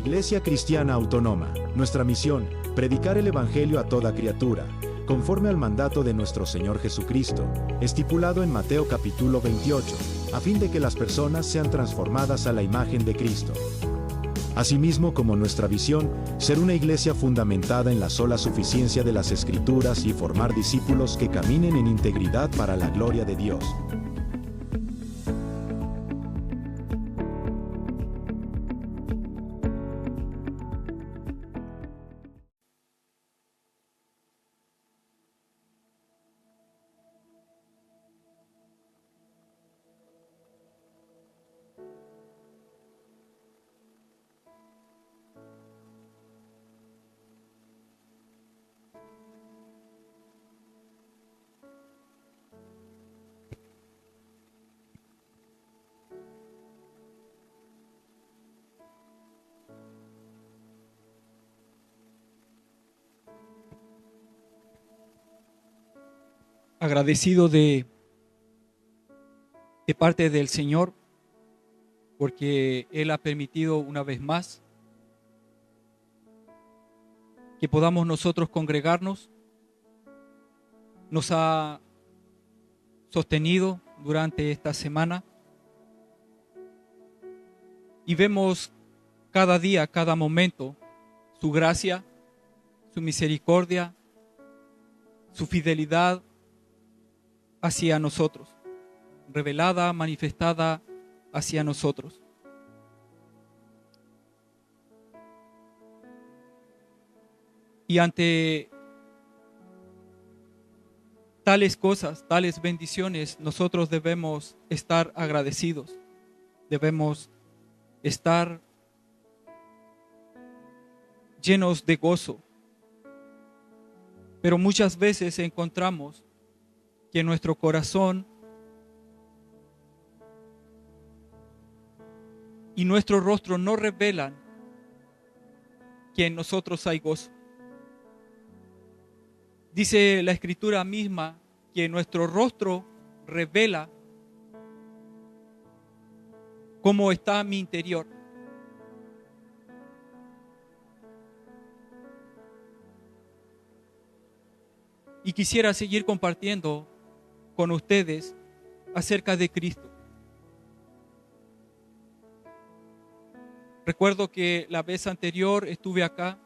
Iglesia Cristiana Autónoma. Nuestra misión, predicar el Evangelio a toda criatura, conforme al mandato de nuestro Señor Jesucristo, estipulado en Mateo capítulo 28, a fin de que las personas sean transformadas a la imagen de Cristo. Asimismo, como nuestra visión, ser una iglesia fundamentada en la sola suficiencia de las Escrituras y formar discípulos que caminen en integridad para la gloria de Dios. Agradecido de parte del Señor, porque Él ha permitido una vez más que podamos nosotros congregarnos. Nos ha sostenido durante esta semana y vemos cada día, cada momento, su gracia, su misericordia, su fidelidad hacia nosotros, revelada, manifestada hacia nosotros. Y ante tales cosas, tales bendiciones, nosotros debemos estar agradecidos, debemos estar llenos de gozo. Pero muchas veces encontramos que nuestro corazón y nuestro rostro no revelan que en nosotros hay gozo. Dice la Escritura misma que nuestro rostro revela cómo está mi interior. Y quisiera seguir compartiendo con ustedes acerca de Cristo. Recuerdo que la vez anterior estuve acá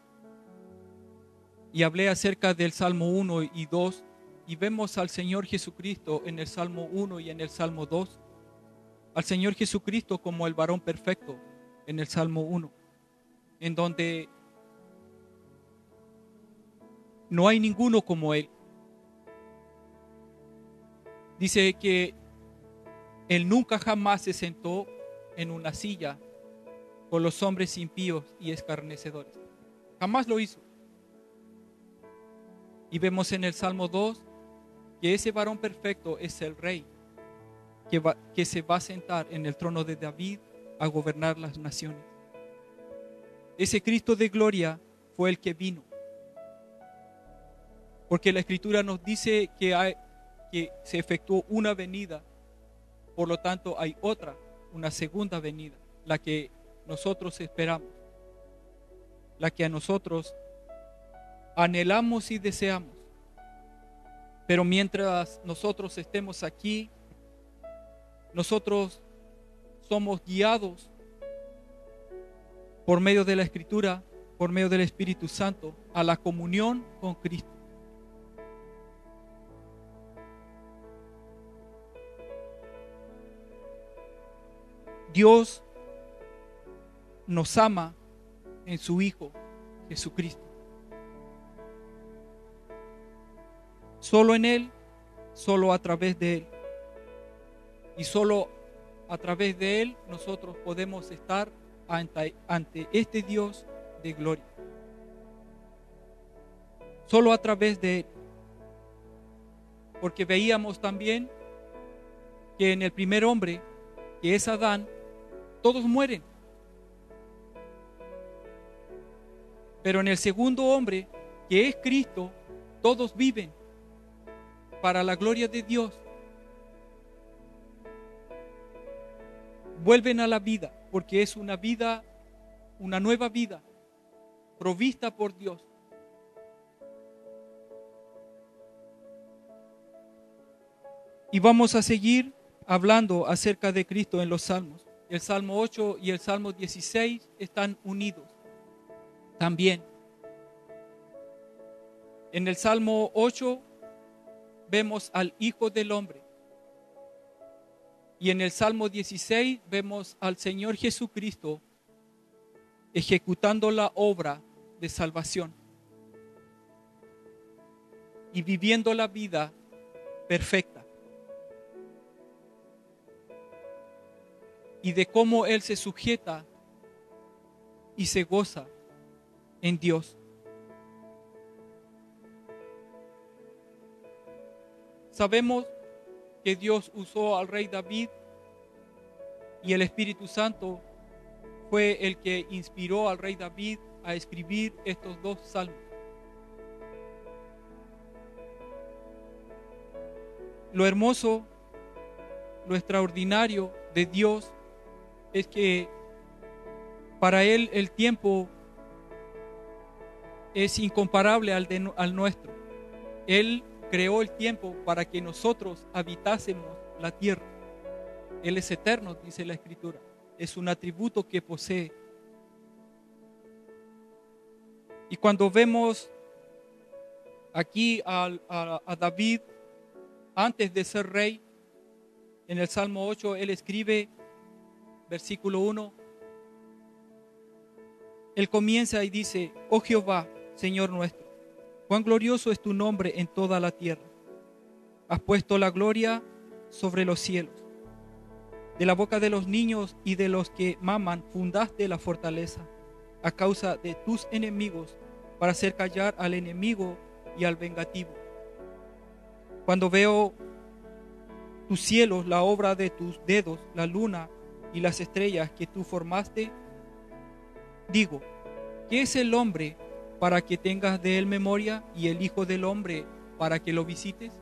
y hablé acerca del Salmo 1 y 2 y vemos al Señor Jesucristo en el Salmo 1 y en el Salmo 2, al Señor Jesucristo como el varón perfecto en el Salmo 1, en donde no hay ninguno como Él. Dice que Él nunca jamás se sentó en una silla con los hombres impíos y escarnecedores. Jamás lo hizo. Y vemos en el Salmo 2 que ese varón perfecto es el Rey que se va a sentar en el trono de David a gobernar las naciones. Ese Cristo de gloria fue el que vino. Porque la Escritura nos dice que se efectuó una venida, por lo tanto hay otra, una segunda venida, la que nosotros esperamos, la que a nosotros anhelamos y deseamos. Pero mientras nosotros estemos aquí, nosotros somos guiados por medio de la Escritura, por medio del Espíritu Santo, a la comunión con Cristo. Dios nos ama en su Hijo Jesucristo. Solo en Él, solo a través de Él. Y solo a través de Él nosotros podemos estar ante este Dios de gloria. Solo a través de Él. Porque veíamos también que en el primer hombre, que es Adán, todos mueren. Pero en el segundo hombre, que es Cristo, todos viven para la gloria de Dios. Vuelven a la vida, porque es una vida una nueva vida provista por Dios. Y vamos a seguir hablando acerca de Cristo en los Salmos. El Salmo 8 y el Salmo 16 están unidos también. En el Salmo 8 vemos al Hijo del Hombre. Y en el Salmo 16 vemos al Señor Jesucristo ejecutando la obra de salvación y viviendo la vida perfecta. Y de cómo Él se sujeta y se goza en Dios. Sabemos que Dios usó al rey David y el Espíritu Santo fue el que inspiró al rey David a escribir estos dos salmos. Lo hermoso, lo extraordinario de Dios es que para Él el tiempo es incomparable al nuestro. Él creó el tiempo para que nosotros habitásemos la tierra. Él es eterno, dice la Escritura. Es un atributo que posee. Y cuando vemos aquí a David, antes de ser rey, en el Salmo 8, él escribe, versículo 1, él comienza y dice: oh Jehová, Señor nuestro, cuán glorioso es tu nombre en toda la tierra. Has puesto la gloria sobre los cielos. De la boca de los niños y de los que maman fundaste la fortaleza, a causa de tus enemigos, para hacer callar al enemigo y al vengativo. Cuando veo tus cielos, la obra de tus dedos, la luna y las estrellas que tú formaste, digo, ¿qué es el hombre para que tengas de él memoria, y el hijo del hombre para que lo visites?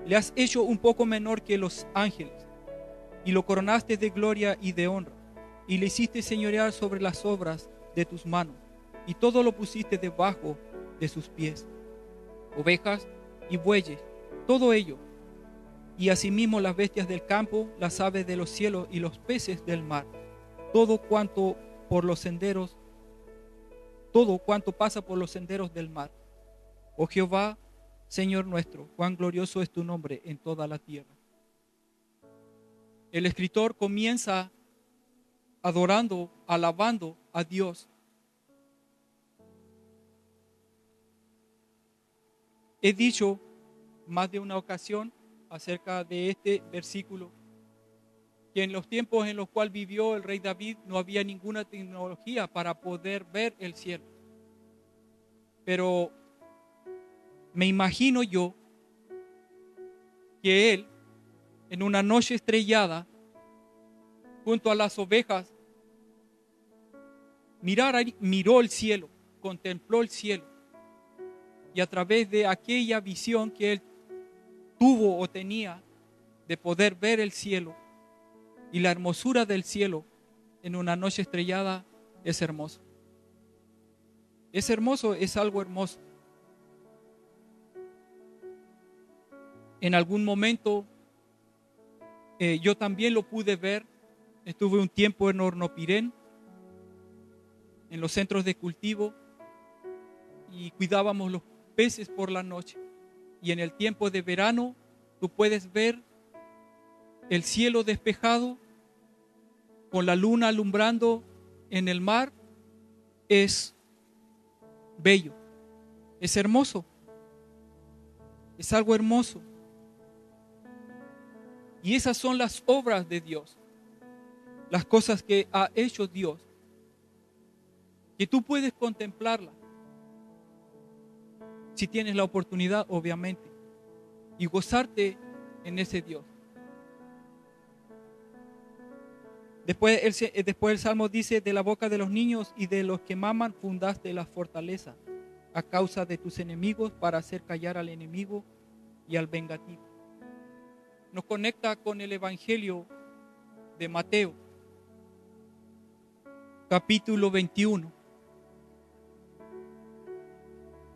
Le has hecho un poco menor que los ángeles, y lo coronaste de gloria y de honra, y le hiciste señorear sobre las obras de tus manos, y todo lo pusiste debajo de sus pies, ovejas y bueyes, todo ello, y asimismo las bestias del campo, las aves de los cielos y los peces del mar, todo cuanto pasa por los senderos del mar. Oh Jehová, Señor nuestro, cuán glorioso es tu nombre en toda la tierra. El escritor comienza adorando, alabando a Dios. He dicho más de una ocasión acerca de este versículo, que en los tiempos en los cuales vivió el rey David no había ninguna tecnología para poder ver el cielo. Pero me imagino yo que él, en una noche estrellada, junto a las ovejas, miró el cielo, contempló el cielo, y a través de aquella visión que él tuvo o tenía de poder ver el cielo y la hermosura del cielo en una noche estrellada, es hermoso. Es hermoso, es algo hermoso. En algún momento yo también lo pude ver. Estuve un tiempo en Hornopirén, en los centros de cultivo, y cuidábamos los peces por la noche. Y en el tiempo de verano tú puedes ver el cielo despejado con la luna alumbrando en el mar. Es bello, es hermoso, es algo hermoso. Y esas son las obras de Dios, las cosas que ha hecho Dios, que tú puedes contemplarlas si tienes la oportunidad, obviamente, y gozarte en ese Dios. Después el Salmo dice: de la boca de los niños y de los que maman fundaste la fortaleza, a causa de tus enemigos, para hacer callar al enemigo y al vengativo. Nos conecta con el Evangelio de Mateo. capítulo 21,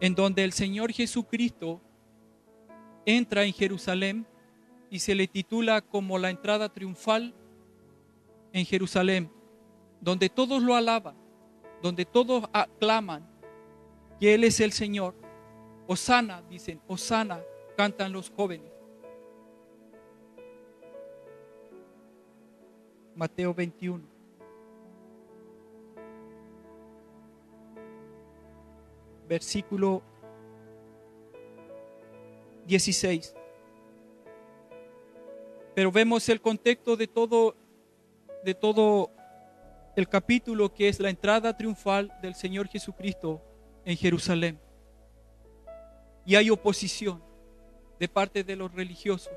en donde el Señor Jesucristo entra en Jerusalén y se le titula como la entrada triunfal en Jerusalén, donde todos lo alaban, donde todos aclaman que Él es el Señor. Hosana, dicen, Hosana, cantan los jóvenes. Mateo 21. Versículo 16. Pero vemos el contexto de todo el capítulo, que es la entrada triunfal del Señor Jesucristo en Jerusalén. Y hay oposición de parte de los religiosos.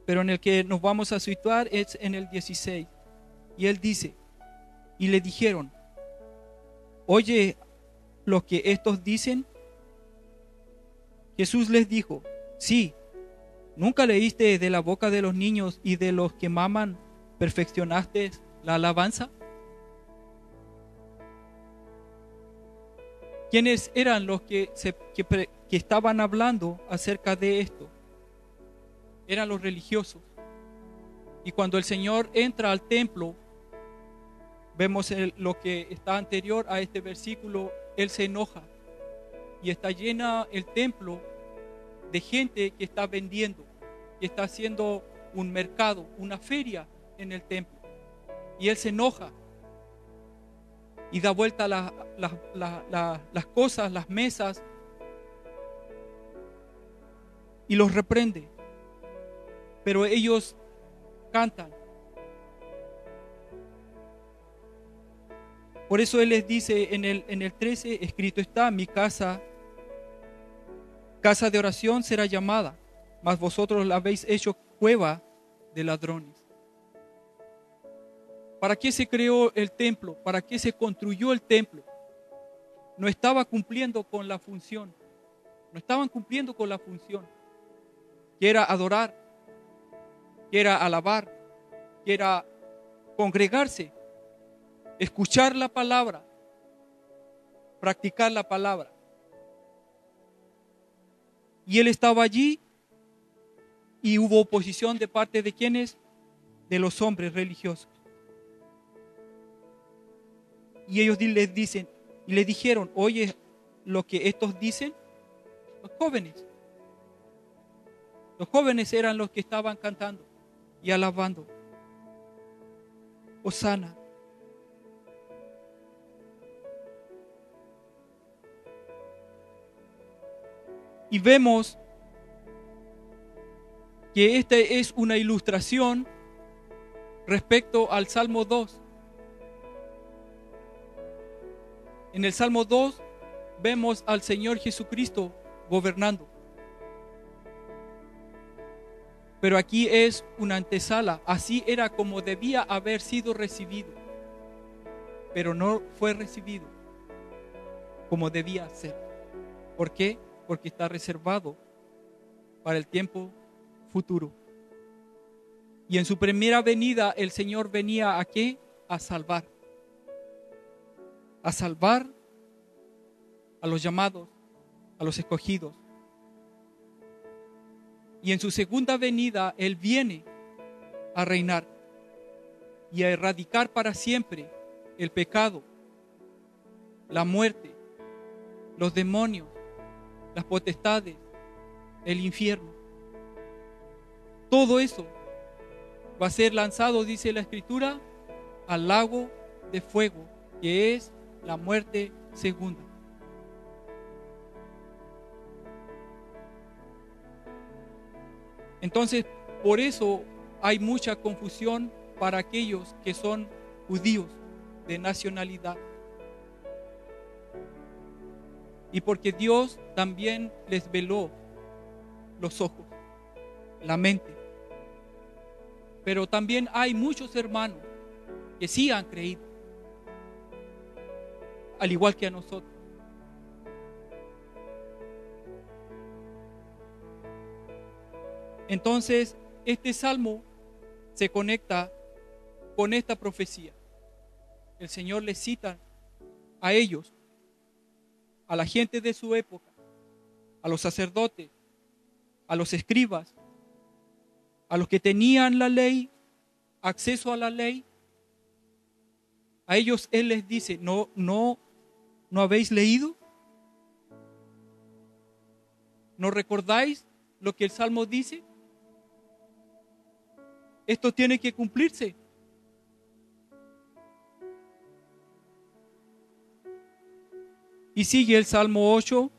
Pero en el que nos vamos a situar es en el 16. Y él dice, y le dijeron, oye lo que estos dicen. Jesús les dijo, sí, ¿nunca leíste de la boca de los niños y de los que maman perfeccionaste la alabanza? ¿Quiénes eran los que estaban hablando acerca de esto? Eran los religiosos. Y cuando el Señor entra al templo, vemos lo que está anterior a este versículo, Él se enoja y está llena el templo de gente que está vendiendo, que está haciendo un mercado, una feria en el templo. Y Él se enoja y da vuelta las cosas, las mesas, y los reprende. Pero ellos cantan. Por eso Él les dice en el 13, escrito está, mi casa de oración será llamada, mas vosotros la habéis hecho cueva de ladrones. ¿Para qué se creó el templo? ¿Para qué se construyó el templo? No estaba cumpliendo con la función. No estaban cumpliendo con la función, que era adorar, que era alabar, que era congregarse, escuchar la palabra, practicar la palabra. Y Él estaba allí y hubo oposición de parte de quienes, de los hombres religiosos. Y ellos les dicen, y le dijeron, oye, lo que estos dicen, los jóvenes. Los jóvenes eran los que estaban cantando y alabando. Hosana. Y vemos que esta es una ilustración respecto al Salmo 2. En el Salmo 2 vemos al Señor Jesucristo gobernando. Pero aquí es una antesala. Así era como debía haber sido recibido. Pero no fue recibido como debía ser. ¿Por qué? Porque está reservado para el tiempo futuro. Y en su primera venida el Señor venía ¿a qué? A salvar. A salvar a los llamados, a los escogidos. Y en su segunda venida Él viene a reinar y a erradicar para siempre el pecado, la muerte, los demonios, las potestades, el infierno. Todo eso va a ser lanzado, dice la Escritura, al lago de fuego, que es la muerte segunda. Entonces, por eso hay mucha confusión para aquellos que son judíos de nacionalidad. Y porque Dios también les veló los ojos, la mente. Pero también hay muchos hermanos que sí han creído, al igual que a nosotros. Entonces, este salmo se conecta con esta profecía. el Señor les cita a ellos, a la gente de su época, a los sacerdotes, a los escribas, a los que tenían la ley, acceso a la ley. A ellos Él les dice, ¿no habéis leído? ¿No recordáis lo que el Salmo dice? Esto tiene que cumplirse. Y sigue el Salmo 8.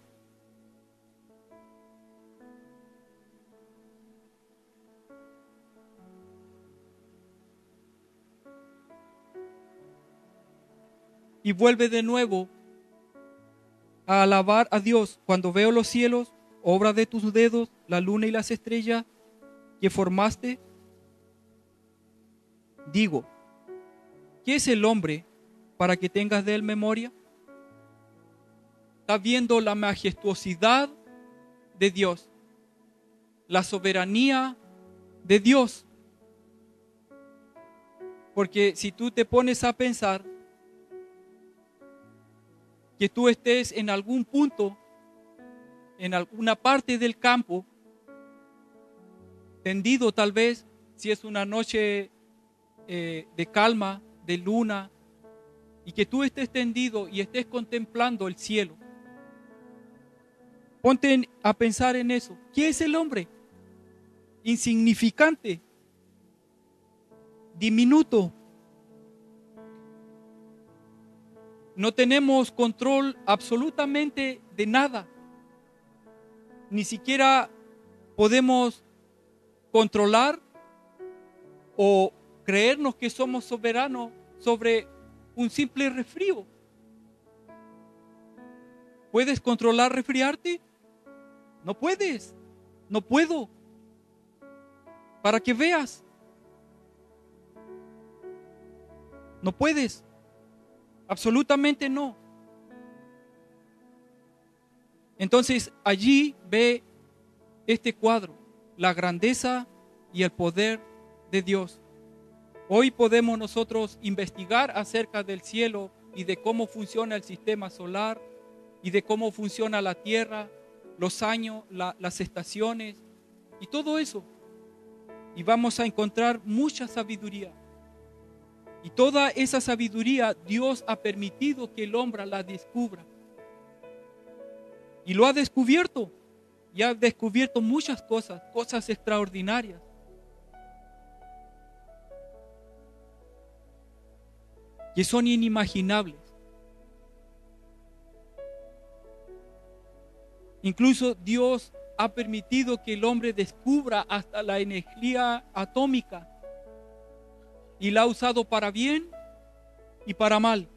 Y vuelve de nuevo a alabar a Dios. Cuando veo los cielos, obra de tus dedos, la luna y las estrellas que formaste, digo, ¿qué es el hombre para que tengas de él memoria? Está viendo la majestuosidad de Dios, la soberanía de Dios. Porque si tú te pones a pensar que tú estés en algún punto, en alguna parte del campo, tendido tal vez, si es una noche de calma, de luna, y que tú estés tendido y estés contemplando el cielo. Ponte a pensar en eso. ¿Qué es el hombre? Insignificante, diminuto. No tenemos control absolutamente de nada. Ni siquiera podemos controlar o creernos que somos soberanos sobre un simple resfrío. ¿Puedes controlar resfriarte? No puedes. No puedo. Para que veas. No puedes. Absolutamente no. Entonces allí ve este cuadro, la grandeza y el poder de Dios. Hoy podemos nosotros investigar acerca del cielo y de cómo funciona el sistema solar y de cómo funciona la tierra, los años, las estaciones y todo eso. Y vamos a encontrar mucha sabiduría. Y toda esa sabiduría Dios ha permitido que el hombre la descubra. Y lo ha descubierto. Y ha descubierto muchas cosas, cosas extraordinarias. Que son inimaginables. Incluso Dios ha permitido que el hombre descubra hasta la energía atómica. Y la ha usado para bien y para mal.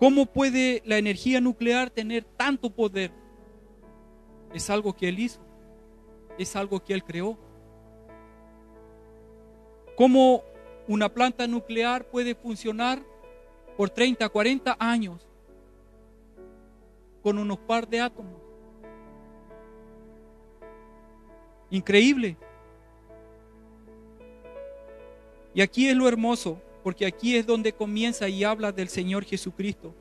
¿Cómo puede la energía nuclear tener tanto poder? Es algo que Él hizo. Es algo que Él creó. ¿Cómo una planta nuclear puede funcionar por 30, 40 años con unos par de átomos? Increíble. Y aquí es lo hermoso, porque aquí es donde comienza y habla del Señor Jesucristo,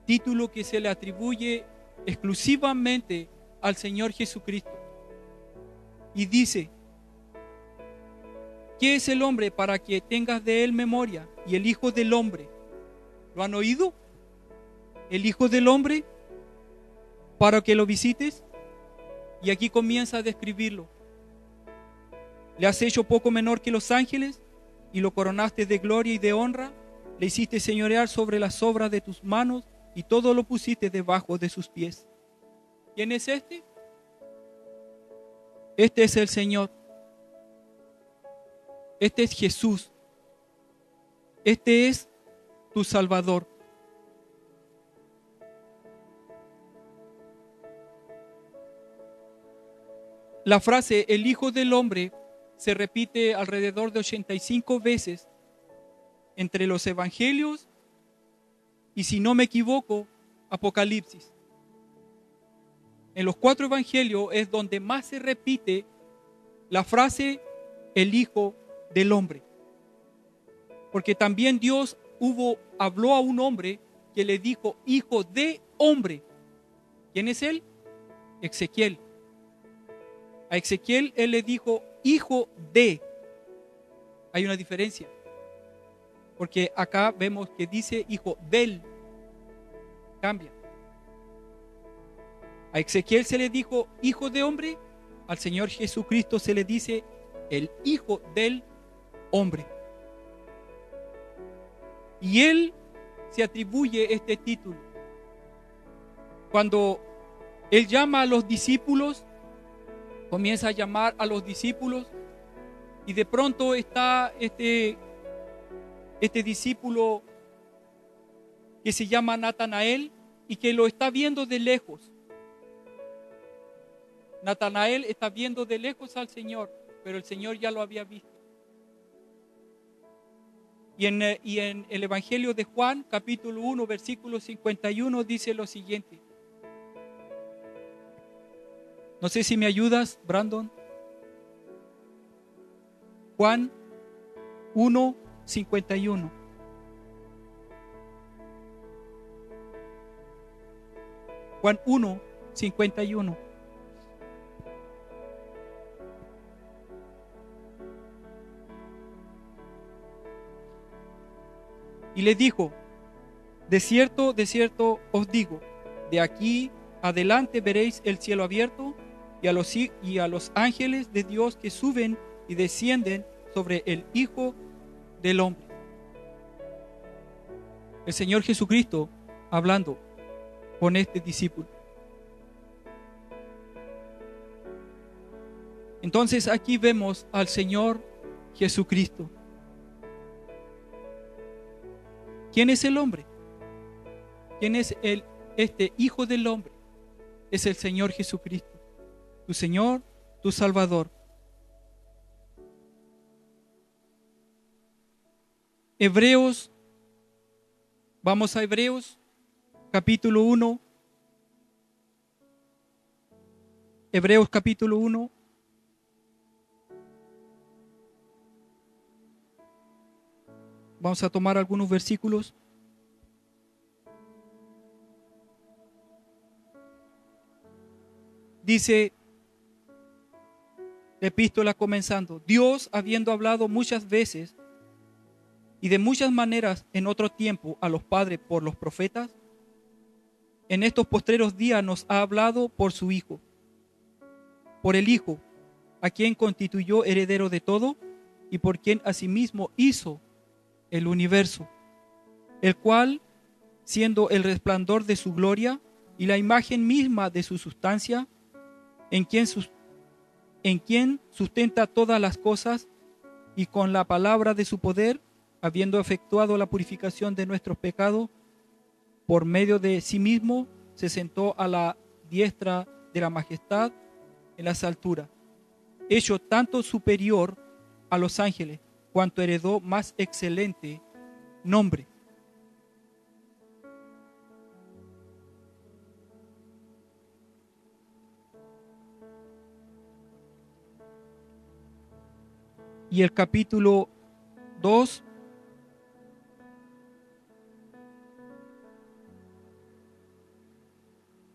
título que se le atribuye exclusivamente al Señor Jesucristo. Y dice, ¿qué es el hombre para que tengas de él memoria? Y el Hijo del Hombre, ¿lo han oído? El Hijo del Hombre, para que lo visites. Y aquí comienza a describirlo. Le has hecho poco menor que los ángeles y lo coronaste de gloria y de honra. Le hiciste señorear sobre las obras de tus manos y todo lo pusiste debajo de sus pies. ¿Quién es este? Este es el Señor. Este es Jesús. Este es tu Salvador. La frase el Hijo del Hombre se repite alrededor de 85 veces entre los evangelios y, si no me equivoco, Apocalipsis. En los 4 evangelios es donde más se repite la frase el Hijo del Hombre. Porque también Dios habló a un hombre que le dijo hijo de hombre. ¿Quién es él? Ezequiel. A Ezequiel él le dijo hijo de. Hay una diferencia. Porque acá vemos que dice hijo del. Cambia. A Ezequiel se le dijo hijo de hombre. Al Señor Jesucristo se le dice el hijo del hombre. Y él se atribuye este título. Cuando él llama a los discípulos, comienza a llamar a los discípulos y de pronto está este discípulo que se llama Natanael y que lo está viendo de lejos. Natanael está viendo de lejos al Señor, pero el Señor ya lo había visto. Y en el Evangelio de Juan, capítulo 1, versículo 51, dice lo siguiente. No sé si me ayudas, Brandon. Juan 1, 51. Juan 1, 51. Y le dijo, de cierto os digo, de aquí adelante veréis el cielo abierto y a los ángeles de Dios que suben y descienden sobre el Hijo del Hombre. El Señor Jesucristo hablando con este discípulo. Entonces aquí vemos al Señor Jesucristo. ¿Quién es el hombre? ¿Quién es este Hijo del Hombre? Es el Señor Jesucristo, tu Señor, tu Salvador. Hebreos, vamos a Hebreos, capítulo 1. Hebreos capítulo 1. Vamos a tomar algunos versículos. Dice la epístola comenzando, Dios, habiendo hablado muchas veces y de muchas maneras en otro tiempo a los padres por los profetas, en estos postreros días nos ha hablado por su Hijo, por el Hijo, a quien constituyó heredero de todo y por quien asimismo hizo el universo, el cual, siendo el resplandor de su gloria y la imagen misma de su sustancia, en quien sustenta todas las cosas, y con la palabra de su poder, habiendo efectuado la purificación de nuestros pecados, por medio de sí mismo, se sentó a la diestra de la majestad en las alturas, hecho tanto superior a los ángeles, cuanto heredó más excelente nombre. Y el capítulo 2,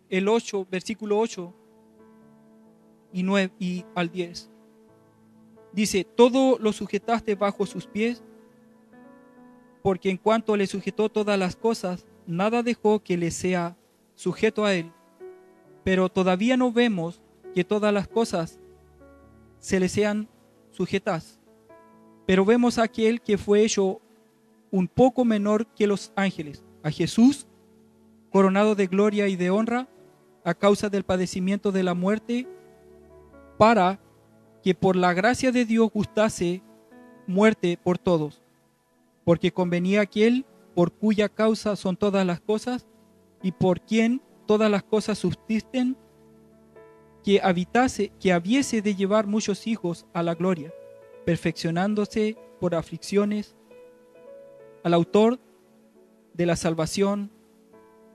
el 8, versículo 8 y 9 y al 10. Dice, todo lo sujetaste bajo sus pies, porque en cuanto le sujetó todas las cosas, nada dejó que le sea sujeto a él. Pero todavía no vemos que todas las cosas se le sean sujetas. Pero vemos a aquel que fue hecho un poco menor que los ángeles, a Jesús, coronado de gloria y de honra, a causa del padecimiento de la muerte, para que por la gracia de Dios gustase muerte por todos, porque convenía aquel por cuya causa son todas las cosas y por quien todas las cosas subsisten, que habiese de llevar muchos hijos a la gloria, perfeccionándose por aflicciones al autor de la salvación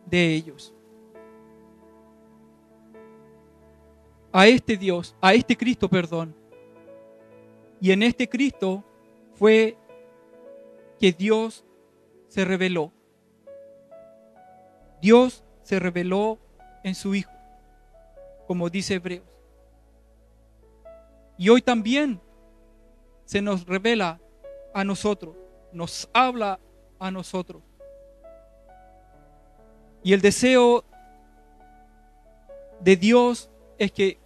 de ellos. A este Cristo, y en este Cristo fue que Dios se reveló. Dios se reveló en su Hijo, como dice Hebreos. Y hoy también se nos revela a nosotros, nos habla a nosotros. Y el deseo de Dios es que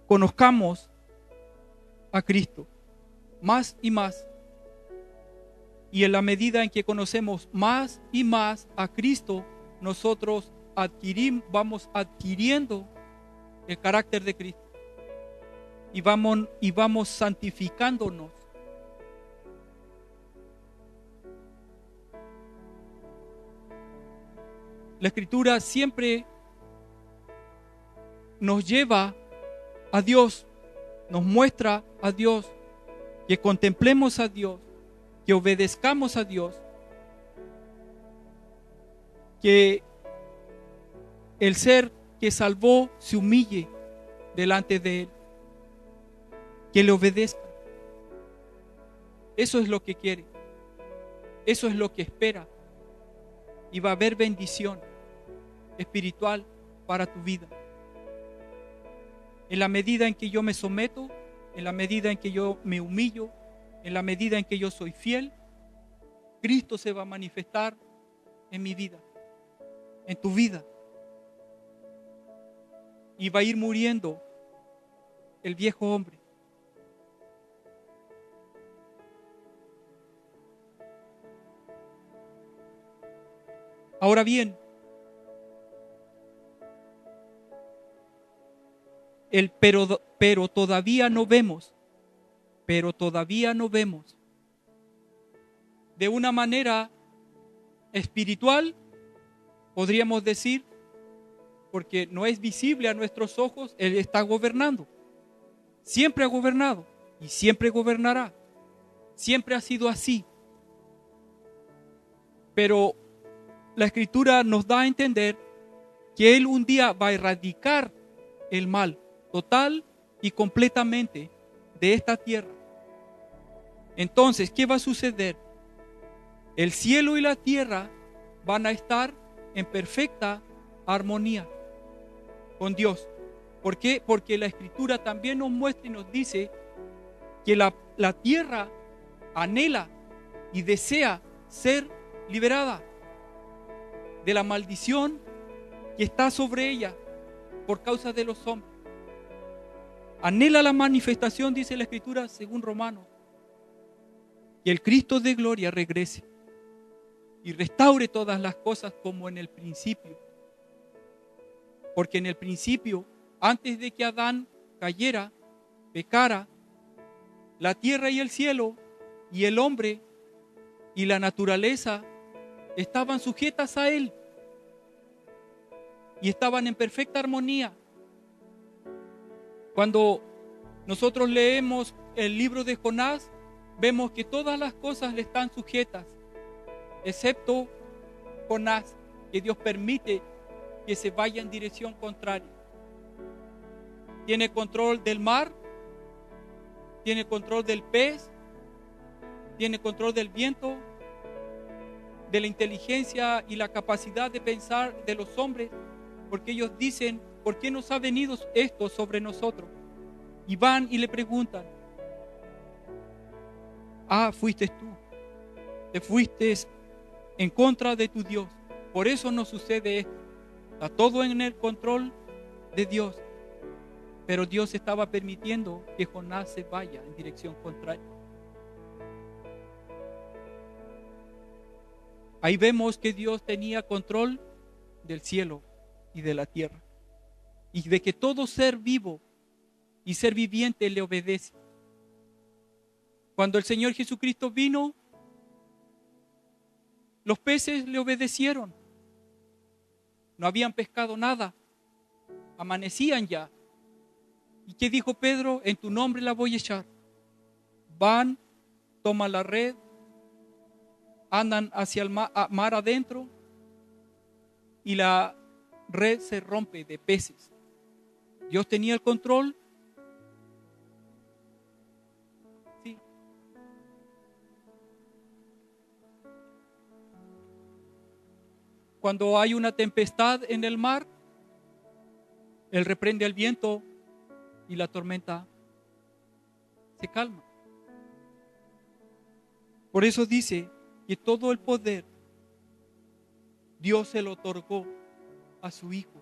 conozcamos a Cristo más y más. Y en la medida en que conocemos más y más a Cristo, nosotros vamos adquiriendo el carácter de Cristo. Y vamos santificándonos. La Escritura siempre nos lleva a Dios, nos muestra a Dios, que contemplemos a Dios, que obedezcamos a Dios, que el ser que salvó se humille delante de Él, que le obedezca. Eso es lo que quiere, eso es lo que espera, y va a haber bendición espiritual para tu vida. En la medida en que yo me someto, en la medida en que yo me humillo, en la medida en que yo soy fiel, Cristo se va a manifestar en mi vida, en tu vida. Y va a ir muriendo el viejo hombre. Ahora bien, pero todavía no vemos, de una manera espiritual, podríamos decir, porque no es visible a nuestros ojos, Él está gobernando. Siempre ha gobernado y siempre gobernará. Siempre ha sido así. Pero la Escritura nos da a entender que Él un día va a erradicar el mal total y completamente de esta tierra. Entonces, ¿qué va a suceder? El cielo y la tierra van a estar en perfecta armonía con Dios. ¿Por qué? Porque la Escritura también nos muestra y nos dice que la tierra anhela y desea ser liberada de la maldición que está sobre ella por causa de los hombres. Anhela la manifestación, dice la Escritura, según Romanos, que el Cristo de gloria regrese y restaure todas las cosas como en el principio. Porque en el principio, antes de que Adán cayera, pecara, la tierra y el cielo y el hombre y la naturaleza estaban sujetas a Él y estaban en perfecta armonía. Cuando nosotros leemos el libro de Jonás, vemos que todas las cosas le están sujetas, excepto Jonás, que Dios permite que se vaya en dirección contraria. Tiene control del mar, tiene control del pez, tiene control del viento, de la inteligencia y la capacidad de pensar de los hombres, porque ellos dicen, ¿por qué nos ha venido esto sobre nosotros? Y van y le preguntan, fuiste tú, te fuiste en contra de tu Dios, por eso nos sucede esto. Está todo en el control de Dios, pero Dios estaba permitiendo que Jonás se vaya en dirección contraria. Ahí vemos que Dios tenía control del cielo y de la tierra, y de que todo ser vivo y ser viviente le obedece. Cuando el Señor Jesucristo vino, los peces le obedecieron. No habían pescado nada, amanecían ya. ¿Y qué dijo Pedro? En tu nombre la voy a echar. Van, toman la red, andan hacia el mar adentro y la red se rompe de peces. Dios tenía el control. Sí. Cuando hay una tempestad en el mar, Él reprende el viento y la tormenta se calma. Por eso dice que todo el poder Dios se lo otorgó a su Hijo.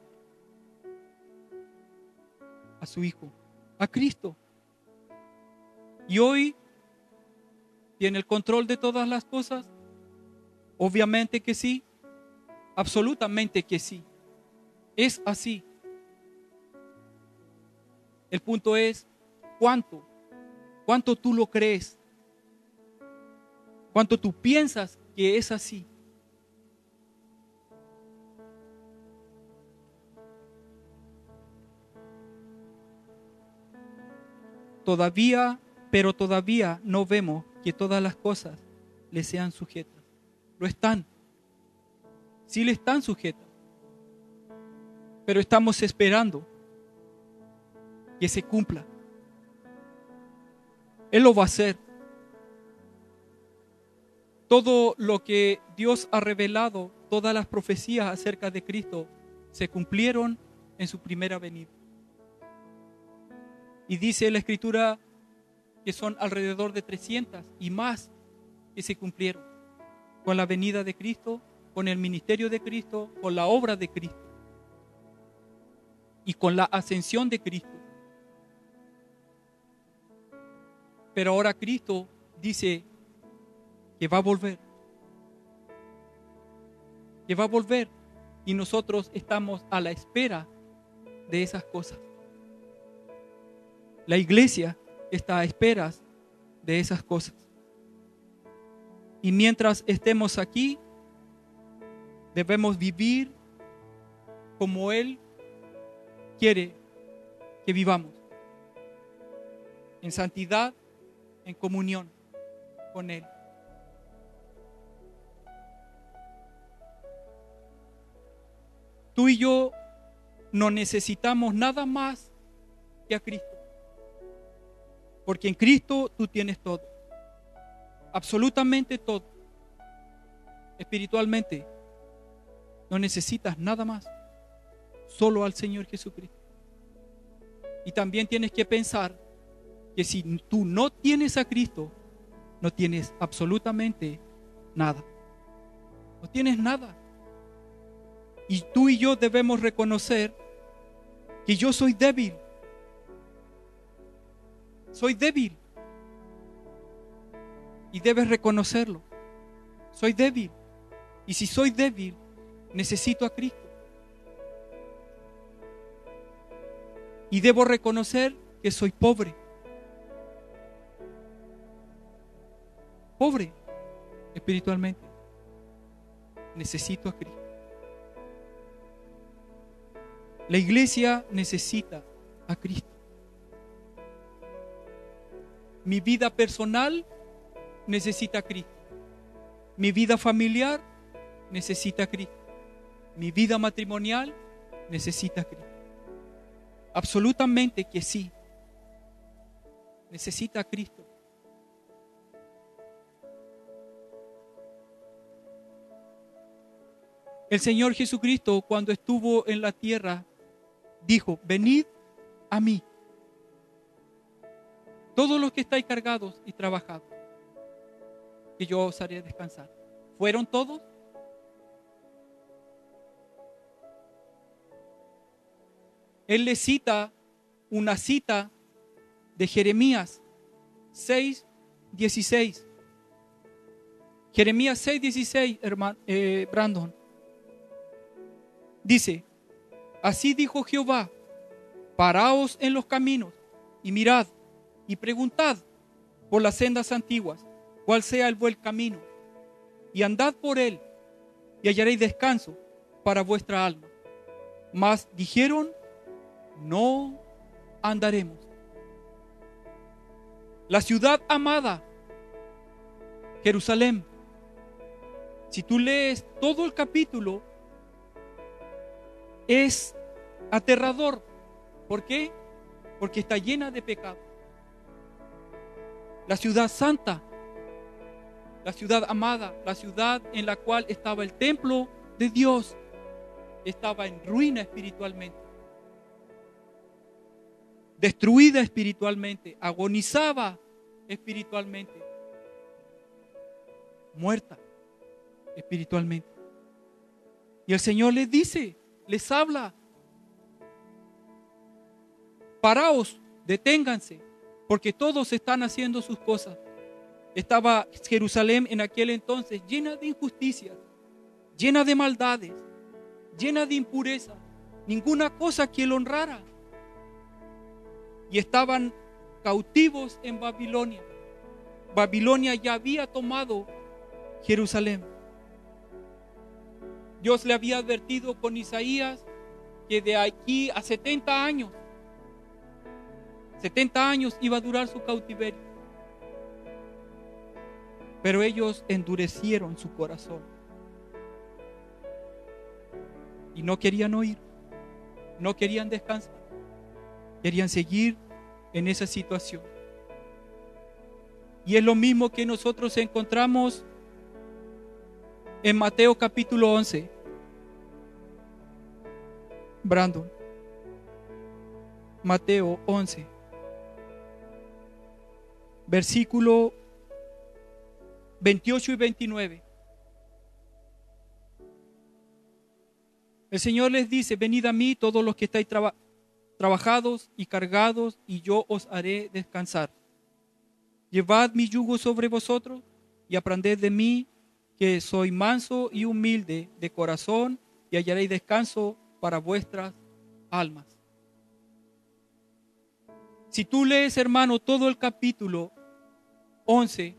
A su Hijo, a Cristo. Y hoy tiene el control de todas las cosas. Obviamente que sí. Absolutamente que sí. Es así. El punto es cuánto tú lo crees, cuánto tú piensas que es así. Todavía no vemos que todas las cosas le sean sujetas. Lo están. Sí le están sujetas. Pero estamos esperando que se cumpla. Él lo va a hacer. Todo lo que Dios ha revelado, todas las profecías acerca de Cristo, se cumplieron en su primera venida. Y dice la Escritura que son alrededor de 300 y más que se cumplieron con la venida de Cristo, con el ministerio de Cristo, con la obra de Cristo y con la ascensión de Cristo. Pero ahora Cristo dice que va a volver. Que va a volver. Y nosotros estamos a la espera de esas cosas. La iglesia está a esperas de esas cosas. Y mientras estemos aquí, debemos vivir como Él quiere que vivamos. En santidad, en comunión con Él. Tú y yo no necesitamos nada más que a Cristo. Porque en Cristo tú tienes todo. Absolutamente todo. Espiritualmente. No necesitas nada más. Solo al Señor Jesucristo. Y también tienes que pensar que si tú no tienes a Cristo, no tienes absolutamente nada. No tienes nada. Y tú y yo debemos reconocer que yo soy débil. Soy débil. Y debes reconocerlo. Soy débil. Y si soy débil, necesito a Cristo. Y debo reconocer que soy pobre. Pobre espiritualmente. Necesito a Cristo. La iglesia necesita a Cristo. Mi vida personal necesita a Cristo. Mi vida familiar necesita a Cristo. Mi vida matrimonial necesita a Cristo. Absolutamente que sí. Necesita a Cristo. El Señor Jesucristo, cuando estuvo en la tierra, dijo: venid a mí, todos los que estáis cargados y trabajados, que yo os haré descansar. ¿Fueron todos? Él le cita una cita de Jeremías 6:16. Jeremías 6:16, hermano Brandon. Dice: así dijo Jehová, paraos en los caminos y mirad y preguntad por las sendas antiguas cuál sea el buen camino, y andad por él y hallaréis descanso para vuestra alma. Mas dijeron: no andaremos. La ciudad amada, Jerusalén. Si tú lees todo el capítulo, es aterrador. ¿Por qué? Porque está llena de pecado. La ciudad santa, la ciudad amada, la ciudad en la cual estaba el templo de Dios estaba en ruina espiritualmente, destruida espiritualmente, agonizaba espiritualmente, muerta espiritualmente. Y el Señor les dice, les habla: paraos, deténganse, porque todos están haciendo sus cosas. Estaba Jerusalén en aquel entonces llena de injusticias, llena de maldades, llena de impureza, ninguna cosa que lo honrara. Y estaban cautivos en Babilonia. Babilonia ya había tomado Jerusalén. Dios le había advertido con Isaías que de aquí a 70 años iba a durar su cautiverio. Pero ellos endurecieron su corazón y no querían oír, no querían descansar, querían seguir en esa situación. Y es lo mismo que nosotros encontramos en Mateo capítulo 11. Brandon, Mateo 11, versículo 28 y 29. El Señor les dice: venid a mí todos los que estáis trabajados y cargados, y yo os haré descansar. Llevad mi yugo sobre vosotros y aprended de mí, que soy manso y humilde de corazón, y hallaréis descanso para vuestras almas. Si tú lees, hermano, todo el capítulo 11,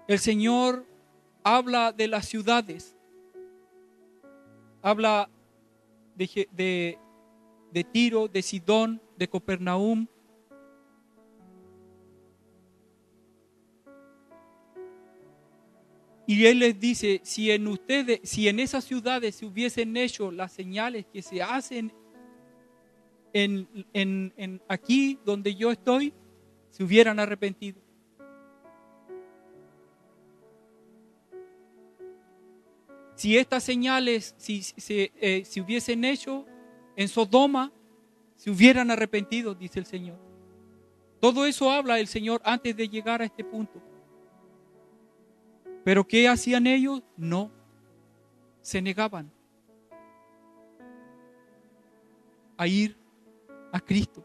el Señor habla de las ciudades, habla de Tiro, de Sidón, de Capernaum. Y Él les dice: si en esas ciudades se hubiesen hecho las señales que se hacen en aquí donde yo estoy, se hubieran arrepentido. Si estas señales se hubiesen hecho en Sodoma, se hubieran arrepentido, dice el Señor. Todo eso habla el Señor antes de llegar a este punto. ¿Pero qué hacían ellos? No, se negaban a ir a Cristo.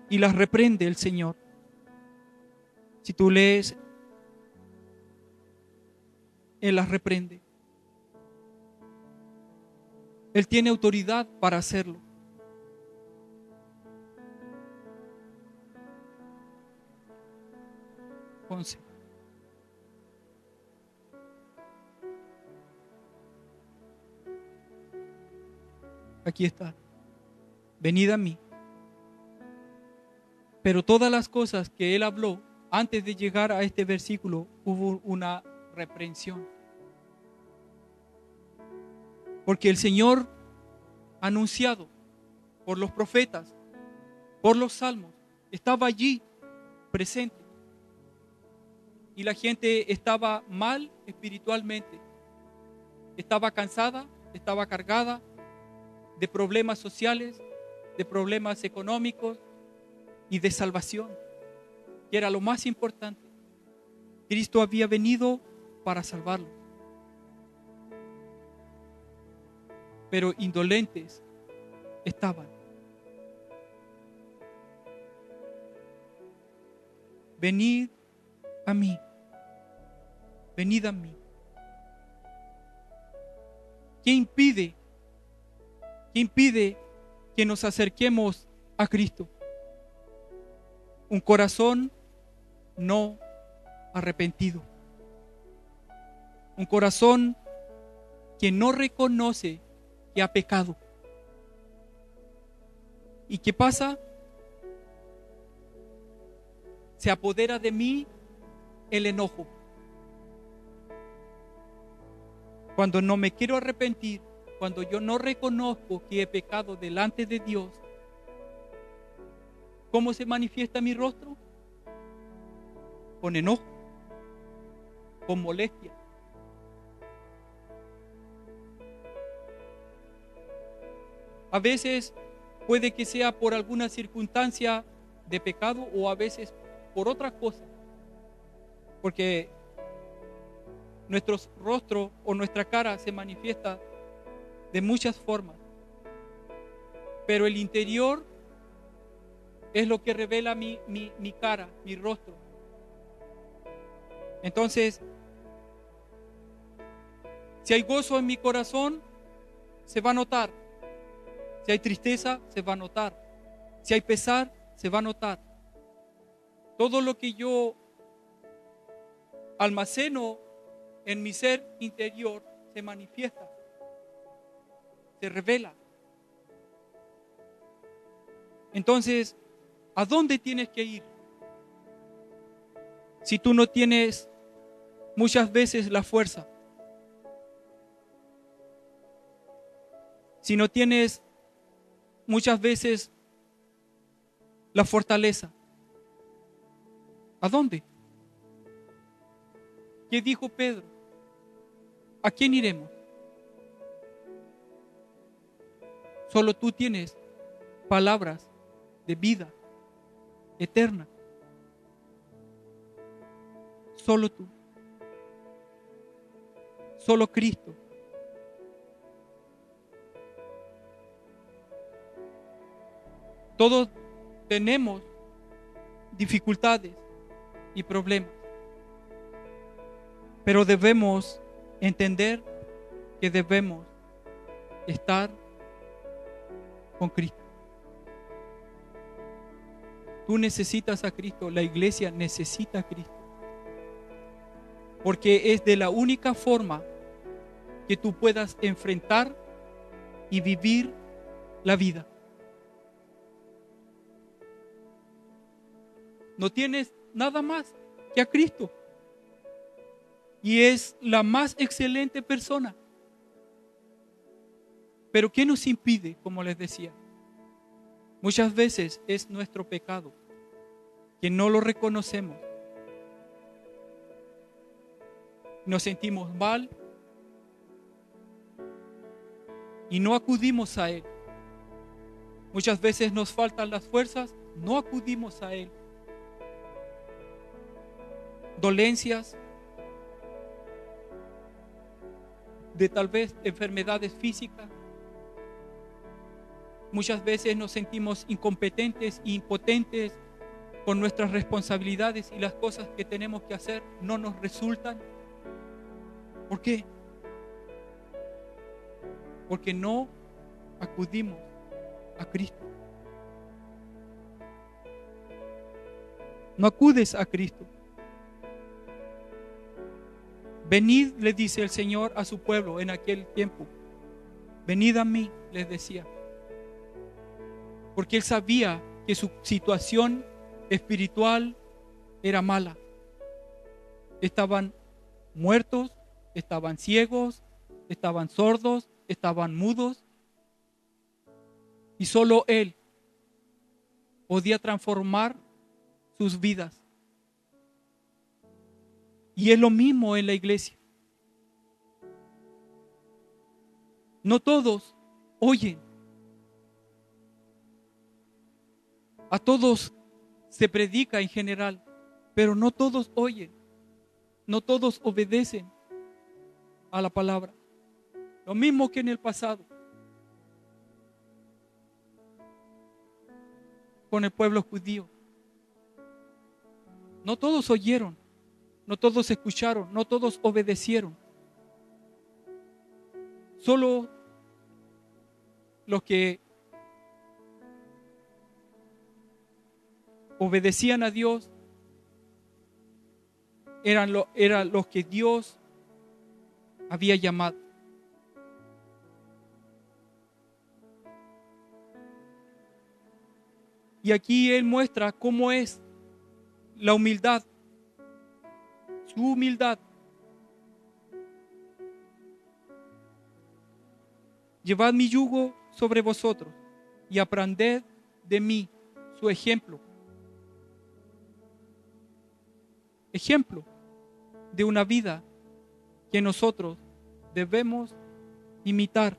Y las reprende el Señor. Si tú lees, Él las reprende. Él tiene autoridad para hacerlo. Once. Aquí está. Venid a mí. Pero todas las cosas que Él habló antes de llegar a este versículo, hubo una reprensión. Porque el Señor, anunciado por los profetas, por los salmos, estaba allí presente. Y la gente estaba mal espiritualmente. Estaba cansada, estaba cargada de problemas sociales, de problemas económicos y de salvación, que era lo más importante. Cristo había venido para salvarlos. Pero indolentes estaban. Venid a mí. Venid a mí. ¿Qué impide que nos acerquemos a Cristo? Un corazón no arrepentido. Un corazón que no reconoce que ha pecado. ¿Y qué pasa? Se apodera de mí el enojo. Cuando no me quiero arrepentir, cuando yo no reconozco que he pecado delante de Dios, ¿Cómo se manifiesta mi rostro? Con enojo, con molestia. A veces puede que sea por alguna circunstancia de pecado o a veces por otra cosa. Porque nuestro rostro o nuestra cara se manifiesta de muchas formas. Pero el interior es lo que revela mi cara, mi rostro. Entonces, si hay gozo en mi corazón, se va a notar. Si hay tristeza, se va a notar. Si hay pesar, se va a notar. Todo lo que yo almaceno en mi ser interior se manifiesta, se revela. Entonces, ¿a dónde tienes que ir? Si tú no tienes muchas veces la fuerza, si no tienes muchas veces la fortaleza, ¿a dónde? ¿Qué dijo Pedro? ¿A quién iremos? Solo tú tienes palabras de vida eterna. Solo tú. Solo Cristo. Todos tenemos dificultades y problemas, pero debemos entender que debemos estar con Cristo. Tú necesitas a Cristo, la iglesia necesita a Cristo, porque es de la única forma que tú puedas enfrentar y vivir la vida. No tienes nada más que a Cristo. Y es la más excelente persona. Pero ¿qué nos impide? Como les decía, muchas veces es nuestro pecado, que no lo reconocemos. Nos sentimos mal y no acudimos a Él. Muchas veces nos faltan las fuerzas, no acudimos a Él. Dolencias, de tal vez enfermedades físicas. Muchas veces nos sentimos incompetentes e impotentes con nuestras responsabilidades y las cosas que tenemos que hacer no nos resultan. ¿Por qué? Porque no acudimos a Cristo. No acudes a Cristo. Venid, le dice el Señor a su pueblo en aquel tiempo. Venid a mí, les decía. Porque Él sabía que su situación espiritual era mala. Estaban muertos, estaban ciegos, estaban sordos, estaban mudos. Y solo Él podía transformar sus vidas. Y es lo mismo en la iglesia. No todos oyen. A todos se predica en general, pero no todos oyen. No todos obedecen a la palabra. Lo mismo que en el pasado. Con el pueblo judío. No todos oyeron. No todos escucharon, no todos obedecieron. Solo los que obedecían a Dios eran los que Dios había llamado. Y aquí Él muestra cómo es la humildad. Su humildad. Llevad mi yugo sobre vosotros y aprended de mí. su ejemplo. Ejemplo de una vida que nosotros debemos imitar.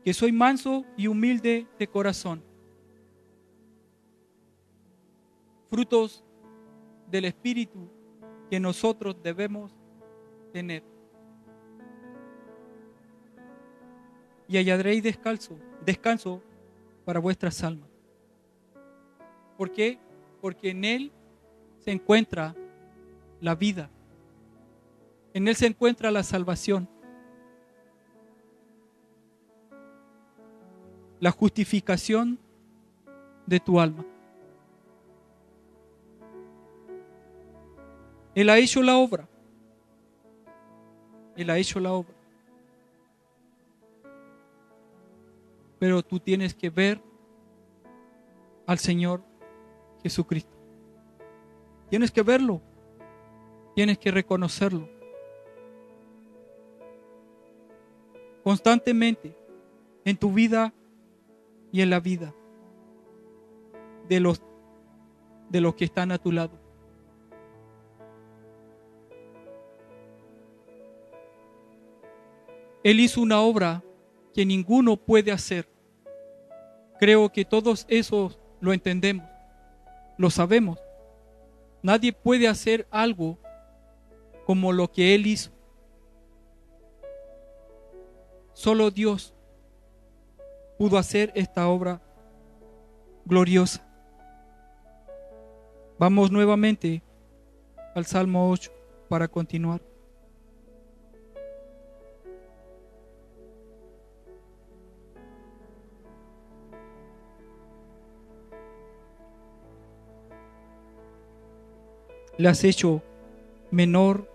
Que soy manso y humilde de corazón. Frutos del Espíritu que nosotros debemos tener. Y hallaréis descanso para vuestras almas. ¿Por qué? Porque en Él se encuentra la vida. En Él se encuentra la salvación. La justificación de tu alma. Él ha hecho la obra. Él ha hecho la obra. Pero tú tienes que ver al Señor Jesucristo. Tienes que verlo. Tienes que reconocerlo. Constantemente en tu vida y en la vida de los que están a tu lado. Él hizo una obra que ninguno puede hacer. Creo que todos esos lo entendemos, lo sabemos. Nadie puede hacer algo como lo que Él hizo. Solo Dios pudo hacer esta obra gloriosa. Vamos nuevamente al Salmo 8 para continuar. Le has hecho menor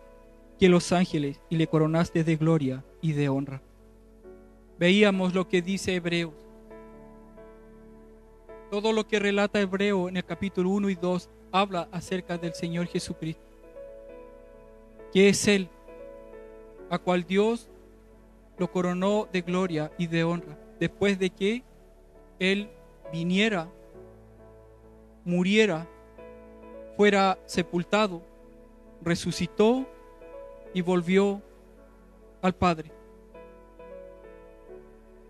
que los ángeles y le coronaste de gloria y de honra. Veíamos lo que dice Hebreos. Todo lo que relata Hebreo en el capítulo 1 y 2 habla acerca del Señor Jesucristo, que es Él, a cual Dios lo coronó de gloria y de honra, después de que Él viniera, muriera, fuera sepultado, resucitó y volvió al Padre.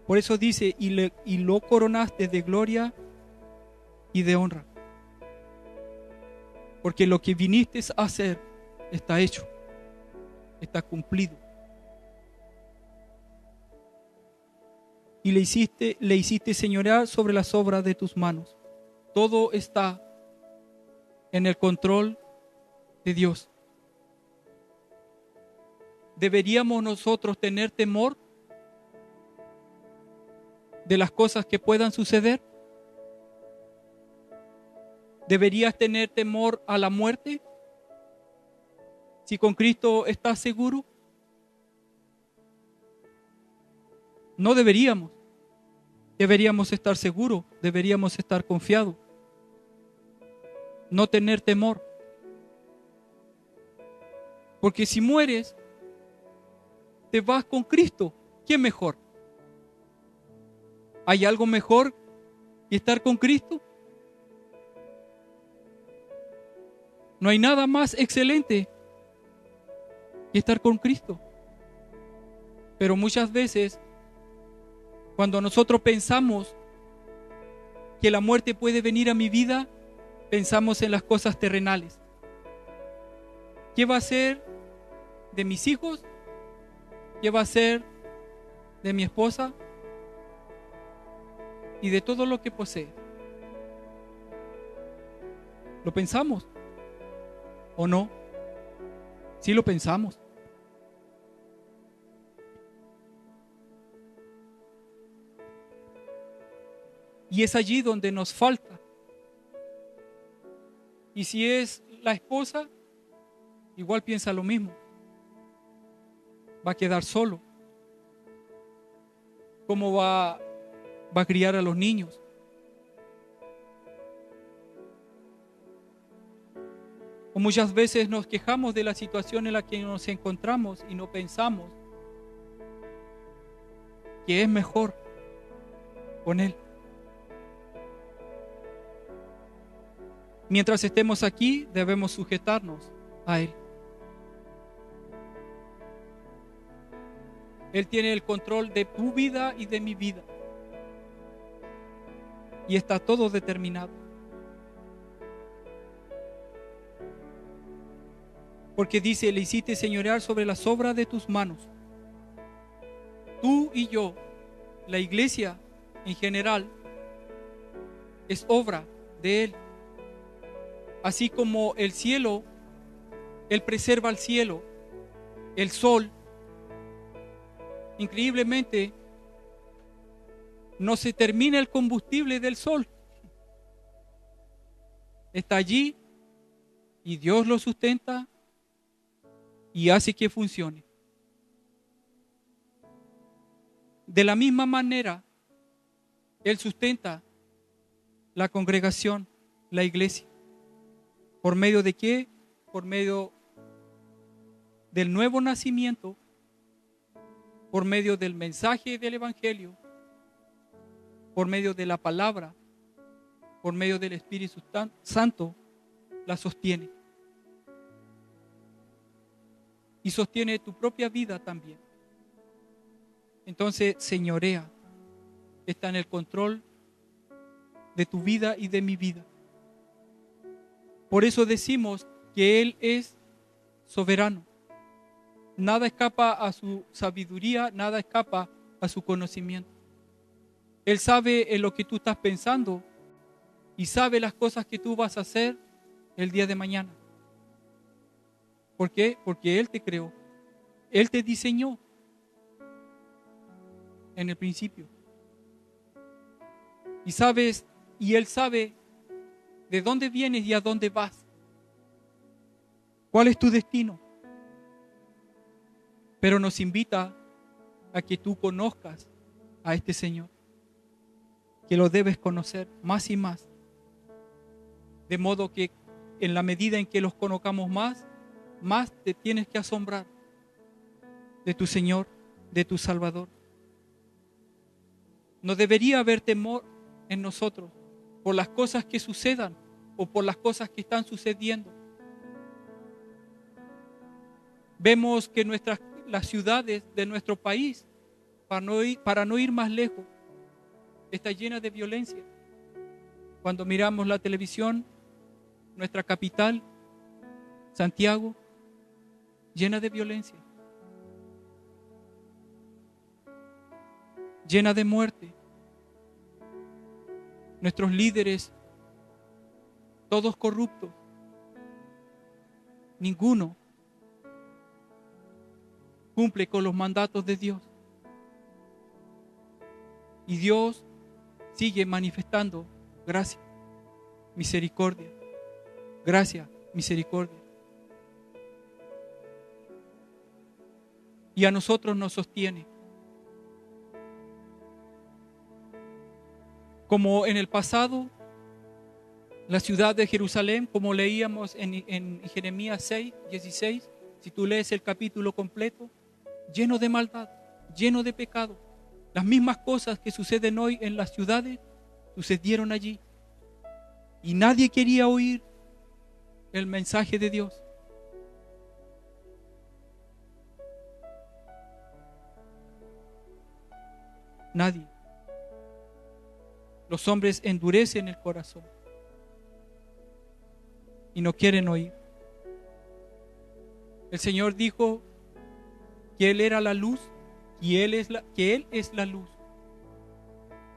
Por eso dice, y lo coronaste de gloria y de honra. Porque lo que viniste a hacer está hecho, está cumplido. Y le hiciste señorear sobre las obras de tus manos. Todo está en el control de Dios. ¿Deberíamos nosotros tener temor de las cosas que puedan suceder? ¿Deberías tener temor a la muerte? Si con Cristo estás seguro. No deberíamos. Deberíamos estar seguros, deberíamos estar confiados. No tener temor. Porque si mueres, te vas con Cristo. ¿Qué mejor? ¿Hay algo mejor que estar con Cristo? No hay nada más excelente que estar con Cristo. Pero muchas veces, cuando nosotros pensamos que la muerte puede venir a mi vida, pensamos en las cosas terrenales. ¿Qué va a ser de mis hijos? ¿Qué va a ser de mi esposa? Y de todo lo que posee. ¿Lo pensamos? ¿O no? Sí lo pensamos. Y es allí donde nos falta. Y si es la esposa, igual piensa lo mismo. Va a quedar solo. ¿Cómo va a criar a los niños? O muchas veces nos quejamos de la situación en la que nos encontramos y no pensamos que es mejor con Él. Mientras estemos aquí, debemos sujetarnos a Él. Él tiene el control de tu vida y de mi vida. Y está todo determinado. Porque dice, le hiciste señorear sobre las obras de tus manos. Tú y yo, la iglesia en general, es obra de Él. Así como el cielo, Él preserva el cielo, el sol. Increíblemente, no se termina el combustible del sol. Está allí y Dios lo sustenta y hace que funcione. De la misma manera, Él sustenta la congregación, la iglesia. ¿Por medio de qué? Por medio del nuevo nacimiento, por medio del mensaje del Evangelio, por medio de la palabra, por medio del Espíritu Santo, la sostiene. Y sostiene tu propia vida también. Entonces, señorea, está en el control de tu vida y de mi vida. Por eso decimos que Él es soberano. Nada escapa a su sabiduría, nada escapa a su conocimiento. Él sabe en lo que tú estás pensando y sabe las cosas que tú vas a hacer el día de mañana. ¿Por qué? Porque Él te creó. Él te diseñó en el principio. Y Él sabe de dónde vienes y a dónde vas. ¿Cuál es tu destino? Pero nos invita a que tú conozcas a este Señor, que lo debes conocer más y más. De modo que en la medida en que los conozcamos más, más te tienes que asombrar de tu Señor, de tu Salvador. No debería haber temor en nosotros por las cosas que sucedan o por las cosas que están sucediendo. Vemos que las ciudades de nuestro país, para no ir más lejos, está llena de violencia. Cuando miramos la televisión, nuestra capital, Santiago, llena de violencia, llena de muerte. Nuestros líderes, todos corruptos, ninguno cumple con los mandatos de Dios. Y Dios sigue manifestando gracia, misericordia, gracia, misericordia. Y a nosotros nos sostiene. Como en el pasado, la ciudad de Jerusalén, como leíamos en Jeremías 6, 16, si tú lees el capítulo completo, lleno de maldad, lleno de pecado. Las mismas cosas que suceden hoy en las ciudades, sucedieron allí. Y nadie quería oír el mensaje de Dios. Nadie. Los hombres endurecen el corazón y no quieren oír. El Señor dijo que Él era la luz y que Él es la luz.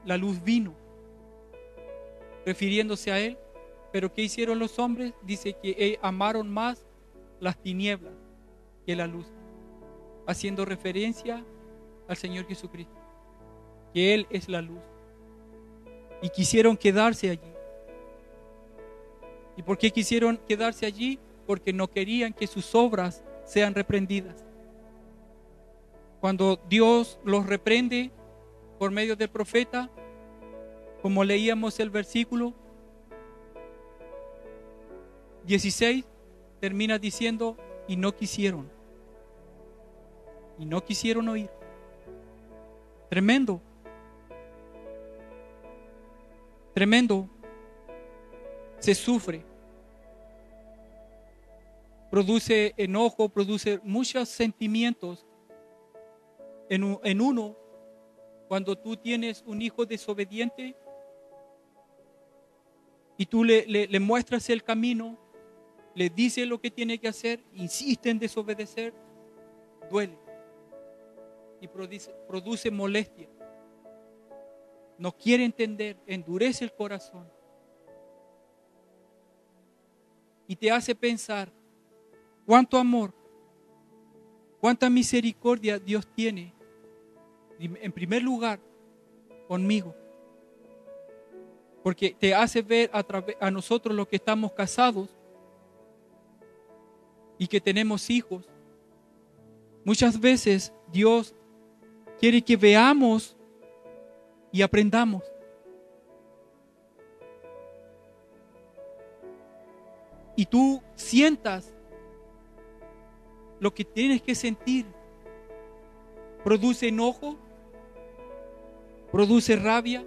La luz vino, refiriéndose a Él. Pero ¿qué hicieron los hombres? Dice que amaron más las tinieblas que la luz, haciendo referencia al Señor Jesucristo, que Él es la luz. Y quisieron quedarse allí. ¿Y por qué quisieron quedarse allí? Porque no querían que sus obras sean reprendidas. Cuando Dios los reprende por medio del profeta, como leíamos el versículo 16, termina diciendo, y no quisieron oír. Tremendo. Se sufre produce enojo, produce muchos sentimientos en uno. Cuando tú tienes un hijo desobediente y tú le muestras el camino, le dices lo que tiene que hacer, insiste en desobedecer, duele y produce molestia. No quiere entender, endurece el corazón y te hace pensar cuánto amor, cuánta misericordia Dios tiene, en primer lugar, conmigo. Porque te hace ver a nosotros los que estamos casados y que tenemos hijos. Muchas veces Dios quiere que veamos y aprendamos. Y tú sientas lo que tienes que sentir. Produce enojo, produce rabia.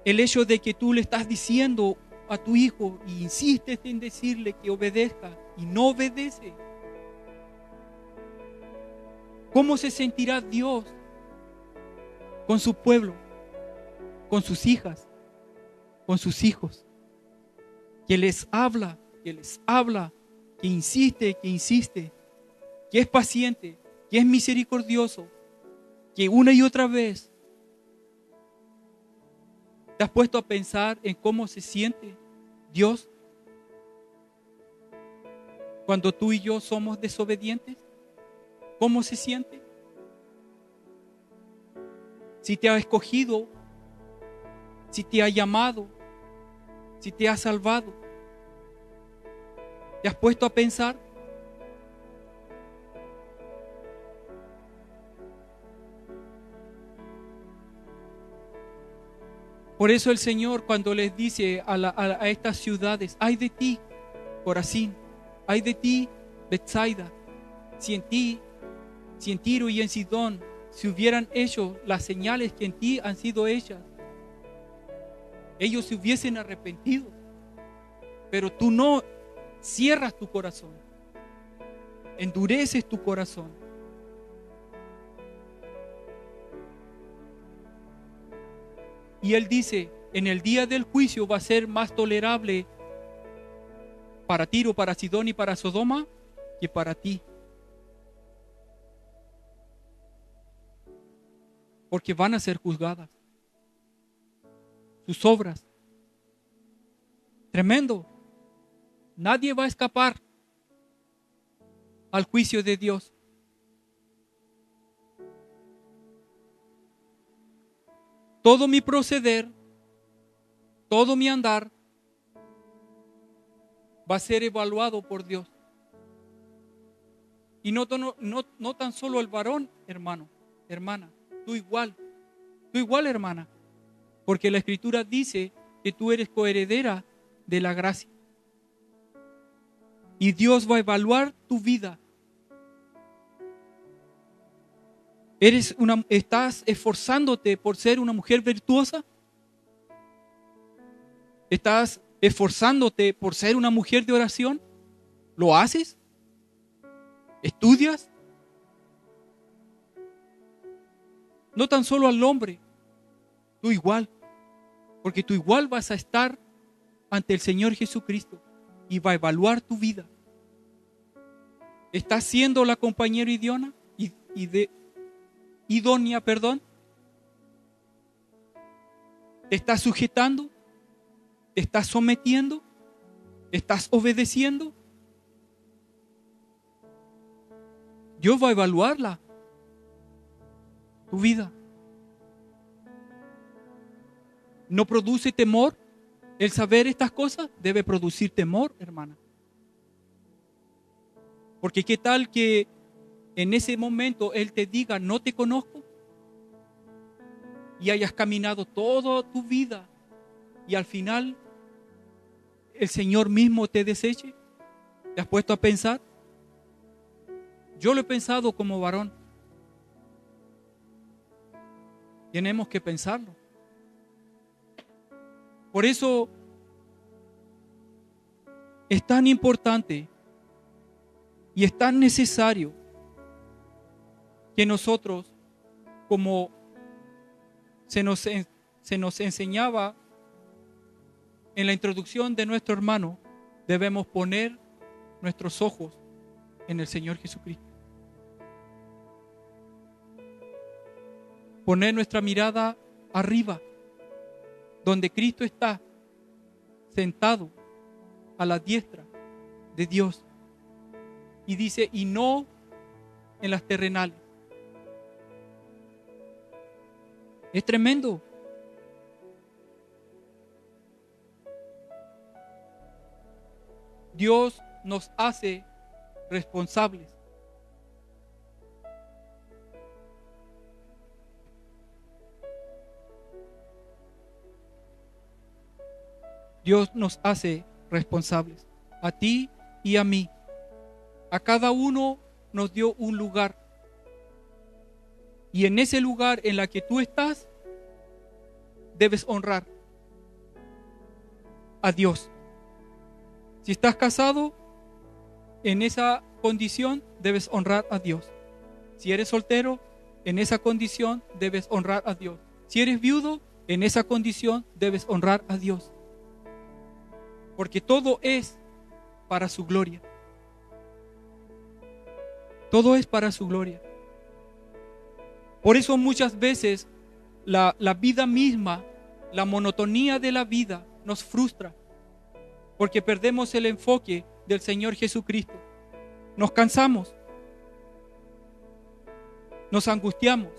El hecho de que tú le estás diciendo a tu hijo y insistes en decirle que obedezca y no obedece. ¿Cómo se sentirá Dios con su pueblo, con sus hijas, con sus hijos? Que les habla, que insiste, que es paciente, que es misericordioso, que una y otra vez te has puesto a pensar en cómo se siente Dios cuando tú y yo somos desobedientes. ¿Cómo se siente? Si te ha escogido, si te ha llamado, si te ha salvado, ¿te has puesto a pensar? Por eso el Señor, cuando les dice a estas ciudades: ay de ti, Corazín, ay de ti, Betsaida, si en Tiro y en Sidón se hubieran hecho las señales que en ti han sido hechas, ellos se hubiesen arrepentido. Pero tú no, cierras tu corazón, endureces tu corazón. Y Él dice: en el día del juicio va a ser más tolerable para Tiro, para Sidón y para Sodoma que para ti. Porque van a ser juzgadas sus obras. Tremendo. Nadie va a escapar al juicio de Dios. Todo mi proceder, todo mi andar va a ser evaluado por Dios. Y no tan solo el varón, hermano, hermana, tú igual, hermana, porque la Escritura dice que tú eres coheredera de la gracia. Y Dios va a evaluar tu vida. ¿Estás esforzándote por ser una mujer virtuosa? ¿Estás esforzándote por ser una mujer de oración? ¿Lo haces? ¿Estudias? No tan solo al hombre, tú igual, porque tú igual vas a estar ante el Señor Jesucristo y va a evaluar tu vida. ¿Estás siendo la compañera idónea? ¿Te estás sujetando? ¿Te estás sometiendo? ¿Estás obedeciendo? Dios va a evaluarla, tu vida. ¿No produce temor el saber estas cosas? Debe producir temor, hermana. Porque qué tal que en ese momento Él te diga: no te conozco, y hayas caminado toda tu vida y al final el Señor mismo te deseche. ¿Te has puesto a pensar? Yo lo he pensado como varón. Tenemos que pensarlo. Por eso es tan importante y es tan necesario que nosotros, como se nos enseñaba en la introducción de nuestro hermano, debemos poner nuestros ojos en el Señor Jesucristo. Poner nuestra mirada arriba, donde Cristo está sentado a la diestra de Dios. Y dice, y no en las terrenales. Es tremendo. Dios nos hace responsables. Dios nos hace responsables, a ti y a mí. A cada uno nos dio un lugar. Y en ese lugar en la que tú estás, debes honrar a Dios. Si estás casado, en esa condición debes honrar a Dios. Si eres soltero, en esa condición debes honrar a Dios. Si eres viudo, en esa condición debes honrar a Dios. Porque todo es para su gloria. Todo es para su gloria. Por eso muchas veces la vida misma, la monotonía de la vida nos frustra. Porque perdemos el enfoque del Señor Jesucristo. Nos cansamos. Nos angustiamos.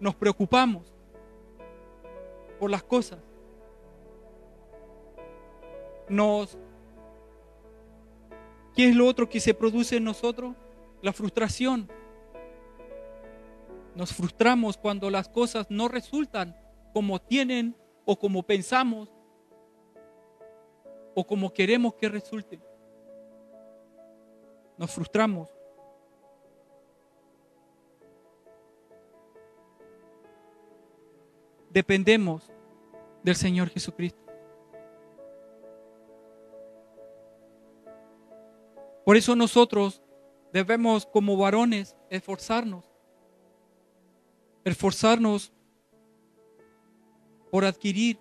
Nos preocupamos por las cosas. ¿Qué es lo otro que se produce en nosotros? La frustración. Nos frustramos cuando las cosas no resultan como tienen o como pensamos o como queremos que resulten. Nos frustramos. Dependemos del Señor Jesucristo. Por eso nosotros debemos, como varones, esforzarnos por adquirir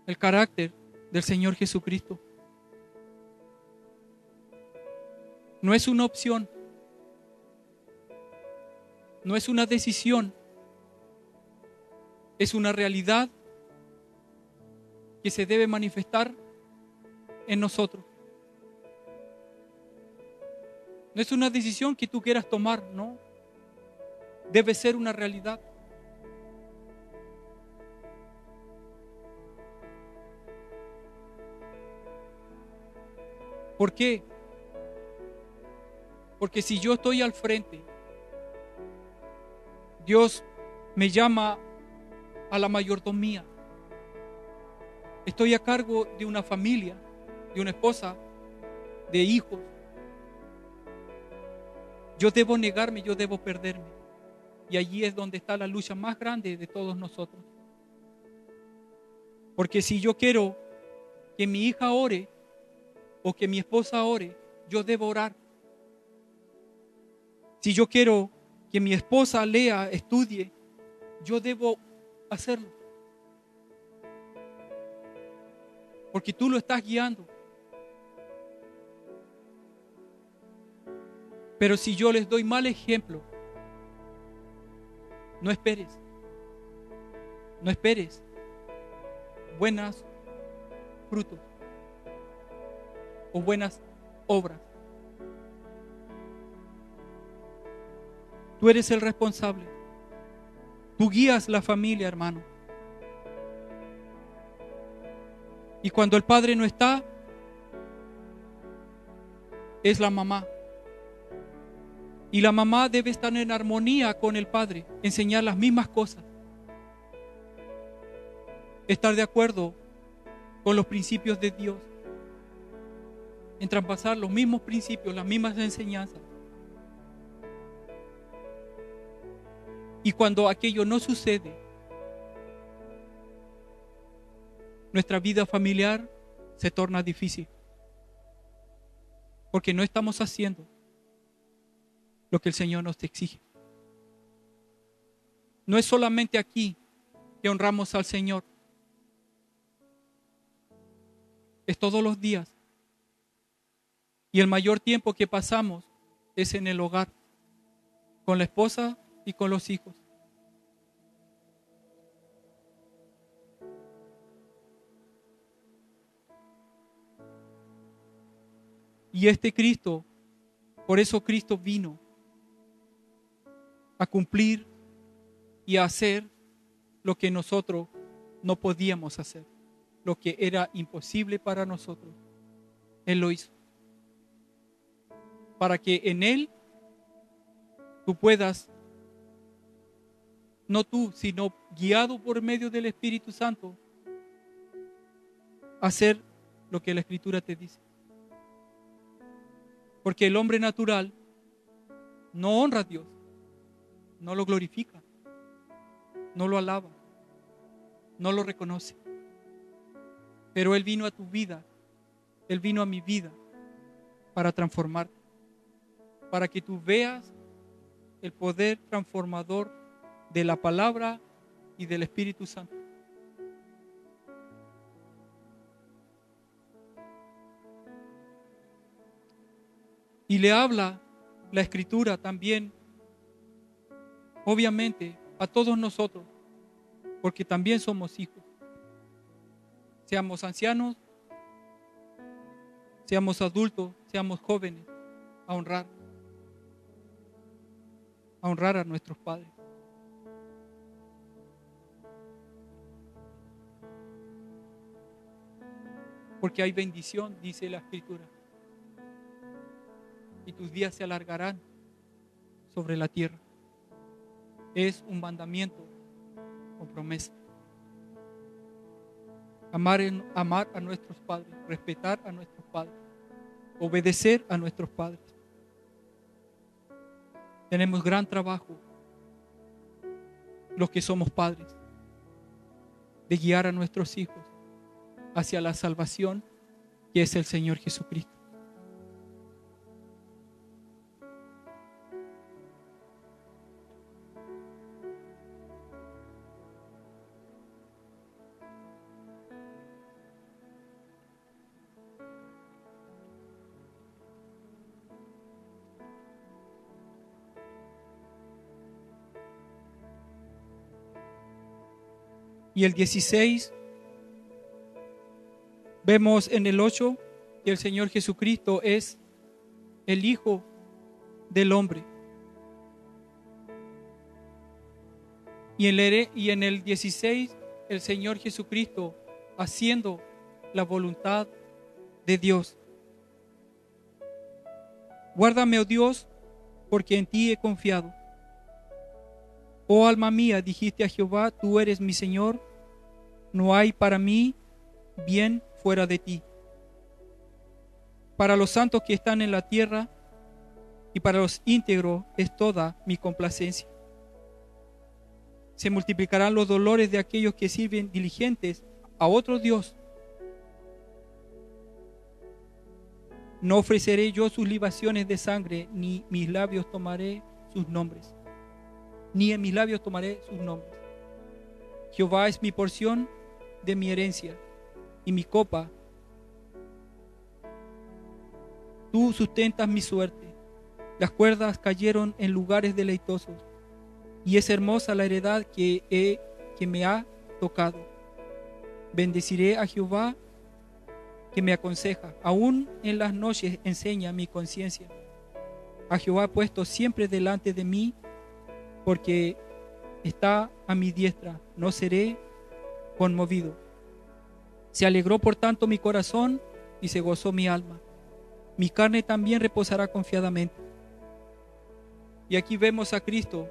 el carácter del Señor Jesucristo. No es una opción, no es una decisión, es una realidad que se debe manifestar en nosotros. No es una decisión que tú quieras tomar, no. Debe ser una realidad. ¿Por qué? Porque si yo estoy al frente, Dios me llama a la mayordomía. Estoy a cargo de una familia, de una esposa, de hijos. Yo debo negarme, yo debo perderme. Y allí es donde está la lucha más grande de todos nosotros. Porque si yo quiero que mi hija ore o que mi esposa ore, yo debo orar. Si yo quiero que mi esposa lea, estudie, yo debo hacerlo. Porque tú lo estás guiando. Pero si yo les doy mal ejemplo, no esperes buenos frutos o buenas obras. Tú eres el responsable. Tú guías la familia, hermano. Y cuando el padre no está, es la mamá. Y la mamá debe estar en armonía con el padre, enseñar las mismas cosas, estar de acuerdo con los principios de Dios, en traspasar los mismos principios, las mismas enseñanzas. Y cuando aquello no sucede, nuestra vida familiar se torna difícil. porque no estamos haciendo lo que el Señor nos exige. No es solamente aquí que honramos al Señor, es todos los días. Y el mayor tiempo que pasamos es en el hogar, con la esposa y con los hijos. Y este Cristo, por eso Cristo vino a cumplir y a hacer lo que nosotros no podíamos hacer, lo que era imposible para nosotros. Él lo hizo. Para que en Él tú puedas, no tú, sino guiado por medio del Espíritu Santo, hacer lo que la Escritura te dice. Porque el hombre natural no honra a Dios, no lo glorifica, no lo alaba, no lo reconoce. Pero Él vino a tu vida, Él vino a mi vida para transformarte, para que tú veas el poder transformador de la palabra y del Espíritu Santo. Y le habla la Escritura también, obviamente, a todos nosotros, porque también somos hijos. Seamos ancianos, seamos adultos, seamos jóvenes, a honrar a nuestros padres. Porque hay bendición, dice la Escritura, y tus días se alargarán sobre la tierra. Es un mandamiento con promesa. Amar a nuestros padres, respetar a nuestros padres, obedecer a nuestros padres. Tenemos gran trabajo, los que somos padres, de guiar a nuestros hijos hacia la salvación que es el Señor Jesucristo. Y el 16, vemos en el 8 que el Señor Jesucristo es el Hijo del hombre. Y en el 16, el Señor Jesucristo haciendo la voluntad de Dios. Guárdame, oh Dios, porque en ti he confiado. Oh alma mía, dijiste a Jehová, tú eres mi Señor, no hay para mí bien fuera de ti. Para los santos que están en la tierra y para los íntegros es toda mi complacencia. Se multiplicarán los dolores de aquellos que sirven diligentes a otro Dios. No ofreceré yo sus libaciones de sangre, ni mis labios tomaré sus nombres. Ni en mis labios tomaré sus nombres. Jehová es mi porción de mi herencia y mi copa. Tú sustentas mi suerte. Las cuerdas cayeron en lugares deleitosos, y es hermosa la heredad que me ha tocado. Bendeciré a Jehová que me aconseja. Aún en las noches enseña mi conciencia. A Jehová he puesto siempre delante de mí, porque está a mi diestra, no seré conmovido. Se alegró por tanto mi corazón y se gozó mi alma. Mi carne también reposará confiadamente. Y aquí vemos a Cristo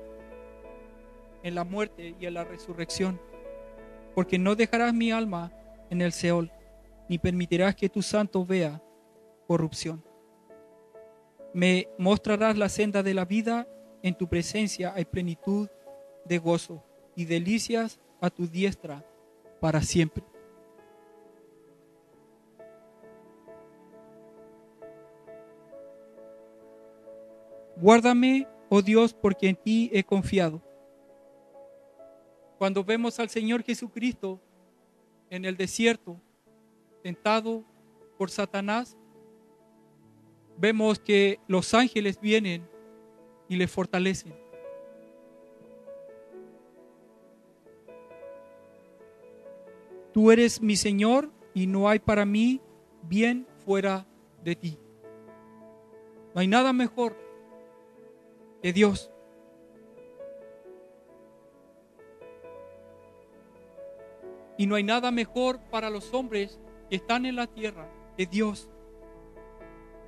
en la muerte y en la resurrección, porque no dejarás mi alma en el Seol, ni permitirás que tu santo vea corrupción. Me mostrarás la senda de la vida. En tu presencia hay plenitud de gozo y delicias a tu diestra para siempre. Guárdame, oh Dios, porque en ti he confiado. Cuando vemos al Señor Jesucristo en el desierto, tentado por Satanás, vemos que los ángeles vienen y le fortalecen. Tú eres mi Señor y no hay para mí bien fuera de ti. No hay nada mejor que Dios. Y no hay nada mejor para los hombres que están en la tierra que Dios.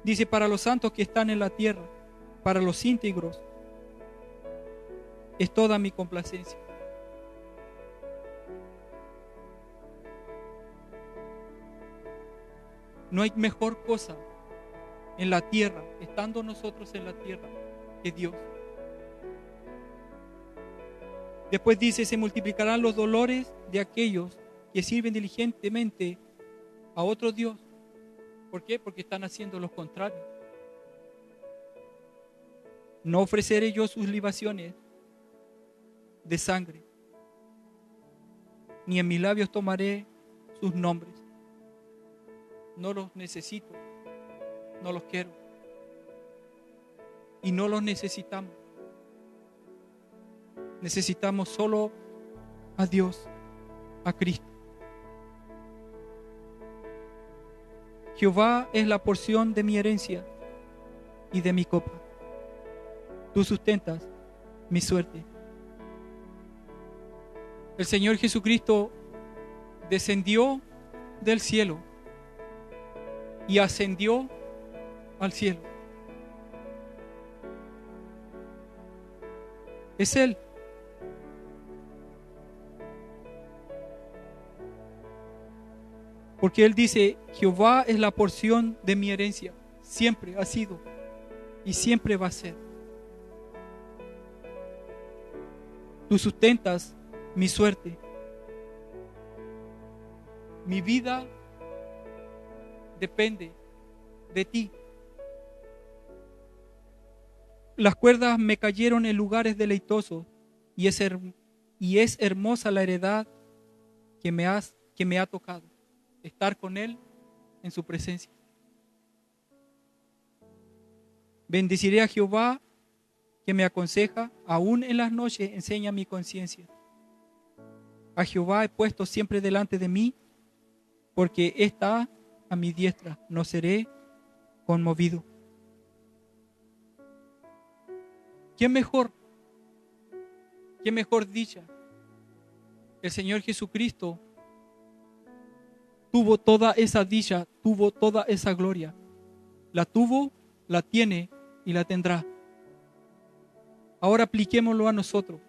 Dice, para los santos que están en la tierra, para los íntegros, es toda mi complacencia. No hay mejor cosa en la tierra, estando nosotros en la tierra, que Dios. Después dice, se multiplicarán los dolores de aquellos que sirven diligentemente a otro Dios. ¿Por qué? Porque están haciendo lo contrario. No ofreceré yo sus libaciones de sangre, ni en mis labios tomaré sus nombres. No los necesito, no los quiero, y no los necesitamos. Necesitamos solo a Dios, a Cristo. Jehová es la porción de mi herencia y de mi copa. Tú sustentas mi suerte. El Señor Jesucristo descendió del cielo y ascendió al cielo. Es Él. Porque Él dice, Jehová es la porción de mi herencia. Siempre ha sido y siempre va a ser. Tú sustentas mi suerte. Mi vida depende de ti. Las cuerdas me cayeron en lugares deleitosos y es hermosa la heredad que me ha tocado. Estar con Él en su presencia. Bendeciré a Jehová que me aconseja, aún en las noches enseña mi conciencia. A Jehová he puesto siempre delante de mí, porque está a mi diestra, no seré conmovido. ¿Quién mejor? ¿Quién mejor dicha? El Señor Jesucristo tuvo toda esa dicha, tuvo toda esa gloria. La tuvo, la tiene y la tendrá. Ahora apliquémoslo a nosotros.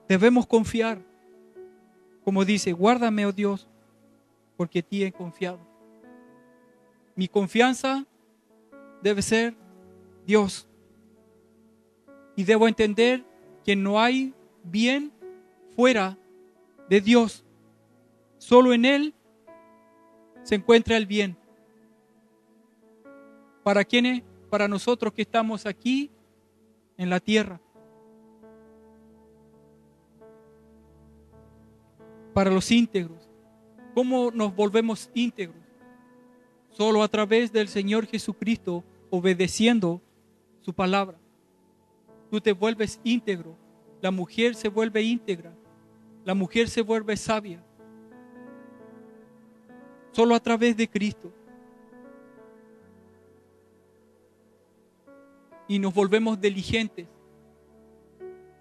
Debemos confiar, como dice, guárdame, oh Dios, porque en ti he confiado. Mi confianza debe ser Dios. Y debo entender que no hay bien fuera de Dios. Solo en Él se encuentra el bien. ¿Para quiénes? Para nosotros que estamos aquí en la tierra. Para los íntegros. ¿Cómo nos volvemos íntegros? Solo a través del Señor Jesucristo, obedeciendo su palabra. Tú te vuelves íntegro. La mujer se vuelve íntegra. La mujer se vuelve sabia. Solo a través de Cristo. Y nos volvemos diligentes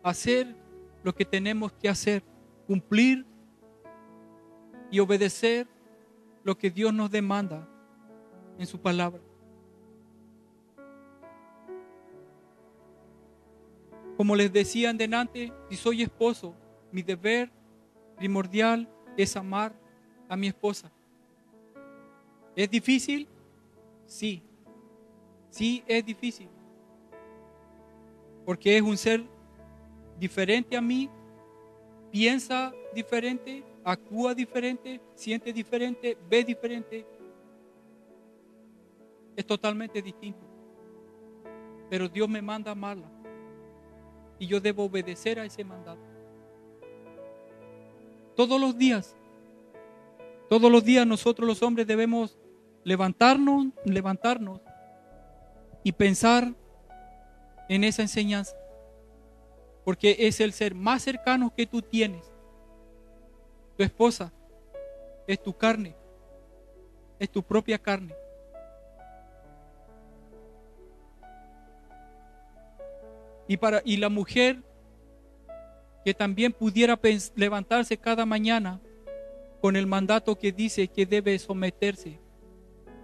a hacer lo que tenemos que hacer. Cumplir y obedecer lo que Dios nos demanda en su palabra. Como les decía antes, si soy esposo, mi deber primordial es amar a mi esposa. ¿Es difícil? Sí. Sí es difícil. Porque es un ser diferente a mí piensa diferente, actúa diferente, siente diferente, ve diferente. Es totalmente distinto. Pero Dios me manda a amarla. Y yo debo obedecer a ese mandato. Todos los días nosotros los hombres debemos levantarnos y pensar en esa enseñanza. Porque es el ser más cercano que tú tienes. Tu esposa es tu carne, es tu propia carne. Y la mujer que también pudiera levantarse cada mañana con el mandato que dice que debe someterse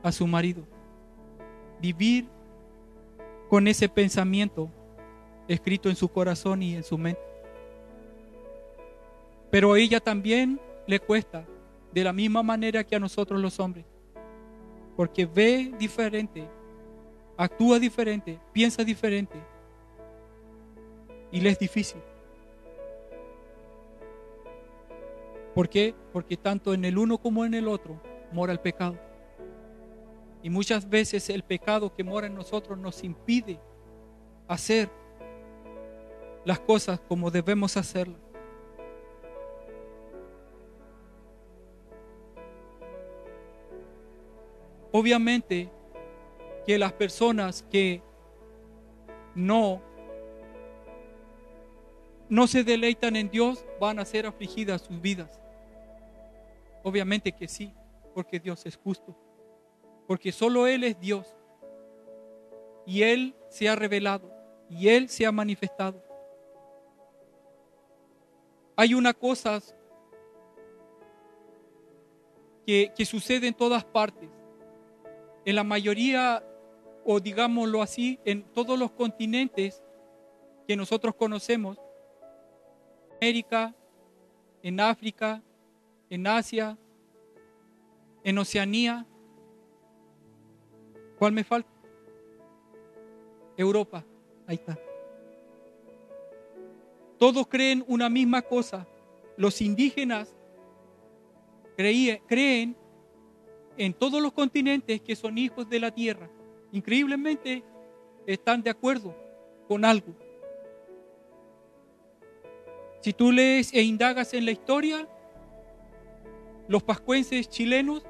a su marido. Vivir con ese pensamiento escrito en su corazón y en su mente. Pero a ella también le cuesta, de la misma manera que a nosotros los hombres, porque ve diferente, actúa diferente, piensa diferente, y le es difícil. ¿Por qué? Porque tanto en el uno como en el otro mora el pecado. Y muchas veces el pecado que mora en nosotros nos impide hacer las cosas como debemos hacerlas. Obviamente que las personas que no se deleitan en Dios van a ser afligidas sus vidas. Obviamente que sí, porque Dios es justo. Porque solo Él es Dios. Y Él se ha revelado. Y Él se ha manifestado. Hay una cosa que sucede en todas partes. En la mayoría, o digámoslo así, en todos los continentes que nosotros conocemos, en América, en África, en Asia, en Oceanía. ¿Cuál me falta? Europa. Ahí está. Todos creen una misma cosa. Los indígenas creen en todos los continentes que son hijos de la tierra. Increíblemente están de acuerdo con algo. Si tú lees e indagas en la historia, los pascuenses chilenos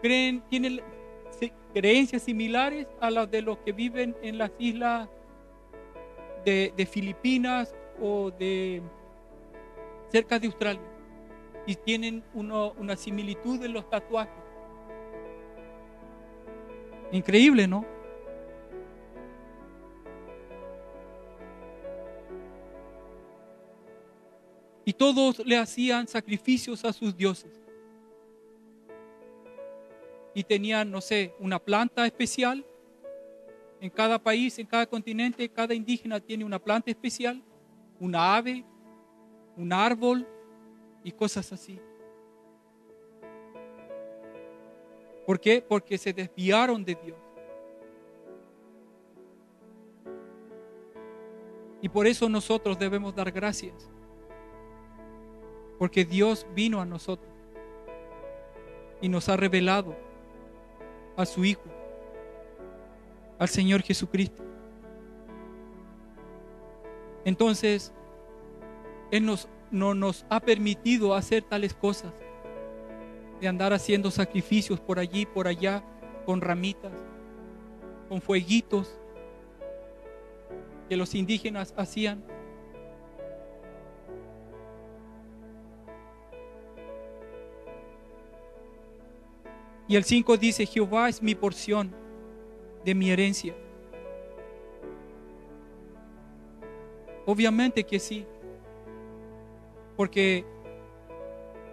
tienen creencias similares a las de los que viven en las islas de Filipinas o de cerca de Australia, y tienen una similitud en los tatuajes. Increíble, ¿no? Y todos le hacían sacrificios a sus dioses. Y tenían, no sé, una planta especial. En cada país, en cada continente, cada indígena tiene una planta especial, una ave, un árbol y cosas así. ¿Por qué? Porque se desviaron de Dios. Y por eso nosotros debemos dar gracias. Porque Dios vino a nosotros y nos ha revelado a su Hijo, al Señor Jesucristo. Entonces, Él no nos ha permitido hacer tales cosas, de andar haciendo sacrificios por allí, por allá, con ramitas, con fueguitos que los indígenas hacían. Y el 5 dice: Jehová es mi porción de mi herencia. Obviamente que sí, porque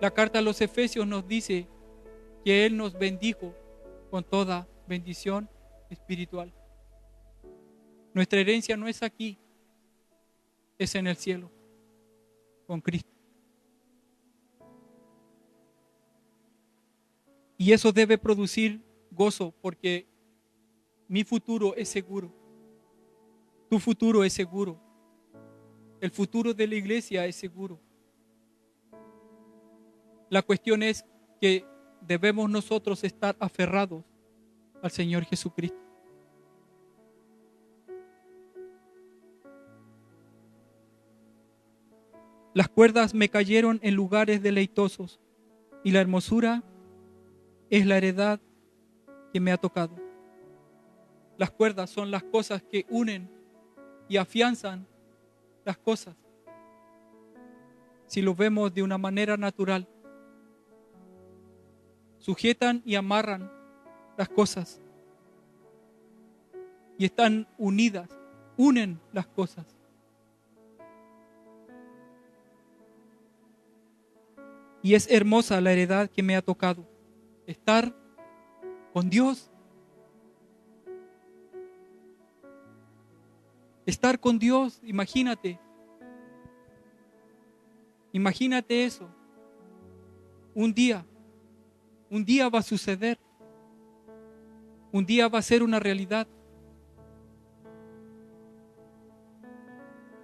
la carta a los Efesios nos dice que Él nos bendijo con toda bendición espiritual. Nuestra herencia no es aquí, es en el cielo, con Cristo. Y eso debe producir gozo, porque mi futuro es seguro. Tu futuro es seguro. El futuro de la iglesia es seguro. La cuestión es que debemos nosotros estar aferrados al Señor Jesucristo. Las cuerdas me cayeron en lugares deleitosos y la hermosura es la heredad que me ha tocado. Las cuerdas son las cosas que unen y afianzan las cosas. Si lo vemos de una manera natural, sujetan y amarran las cosas y están unidas, unen las cosas. Y es hermosa la heredad que me ha tocado, estar con Dios. Estar con Dios, imagínate eso. Un día va a suceder. Un día va a ser una realidad.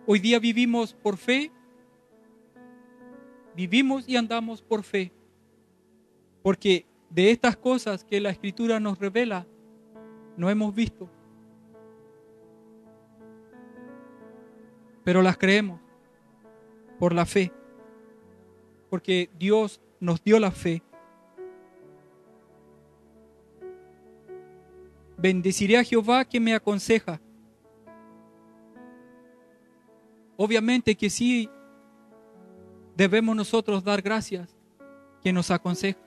Hoy día vivimos por fe. Vivimos y andamos por fe. Porque de estas cosas que la Escritura nos revela, no hemos visto. Pero las creemos por la fe. Porque Dios nos dio la fe. Bendeciré a Jehová que me aconseja. Obviamente que sí debemos nosotros dar gracias que nos aconseja.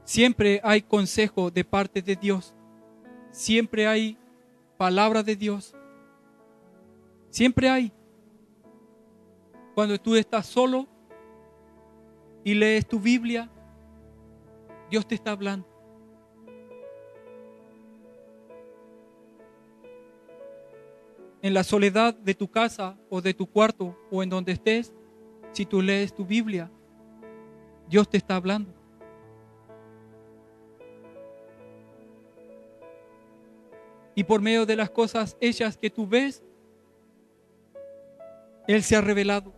Siempre hay consejo de parte de Dios. Siempre hay palabra de Dios. Siempre hay. Cuando tú estás solo y lees tu Biblia, Dios te está hablando. En la soledad de tu casa o de tu cuarto o en donde estés, si tú lees tu Biblia, Dios te está hablando. Y por medio de las cosas hechas que tú ves, Él se ha revelado.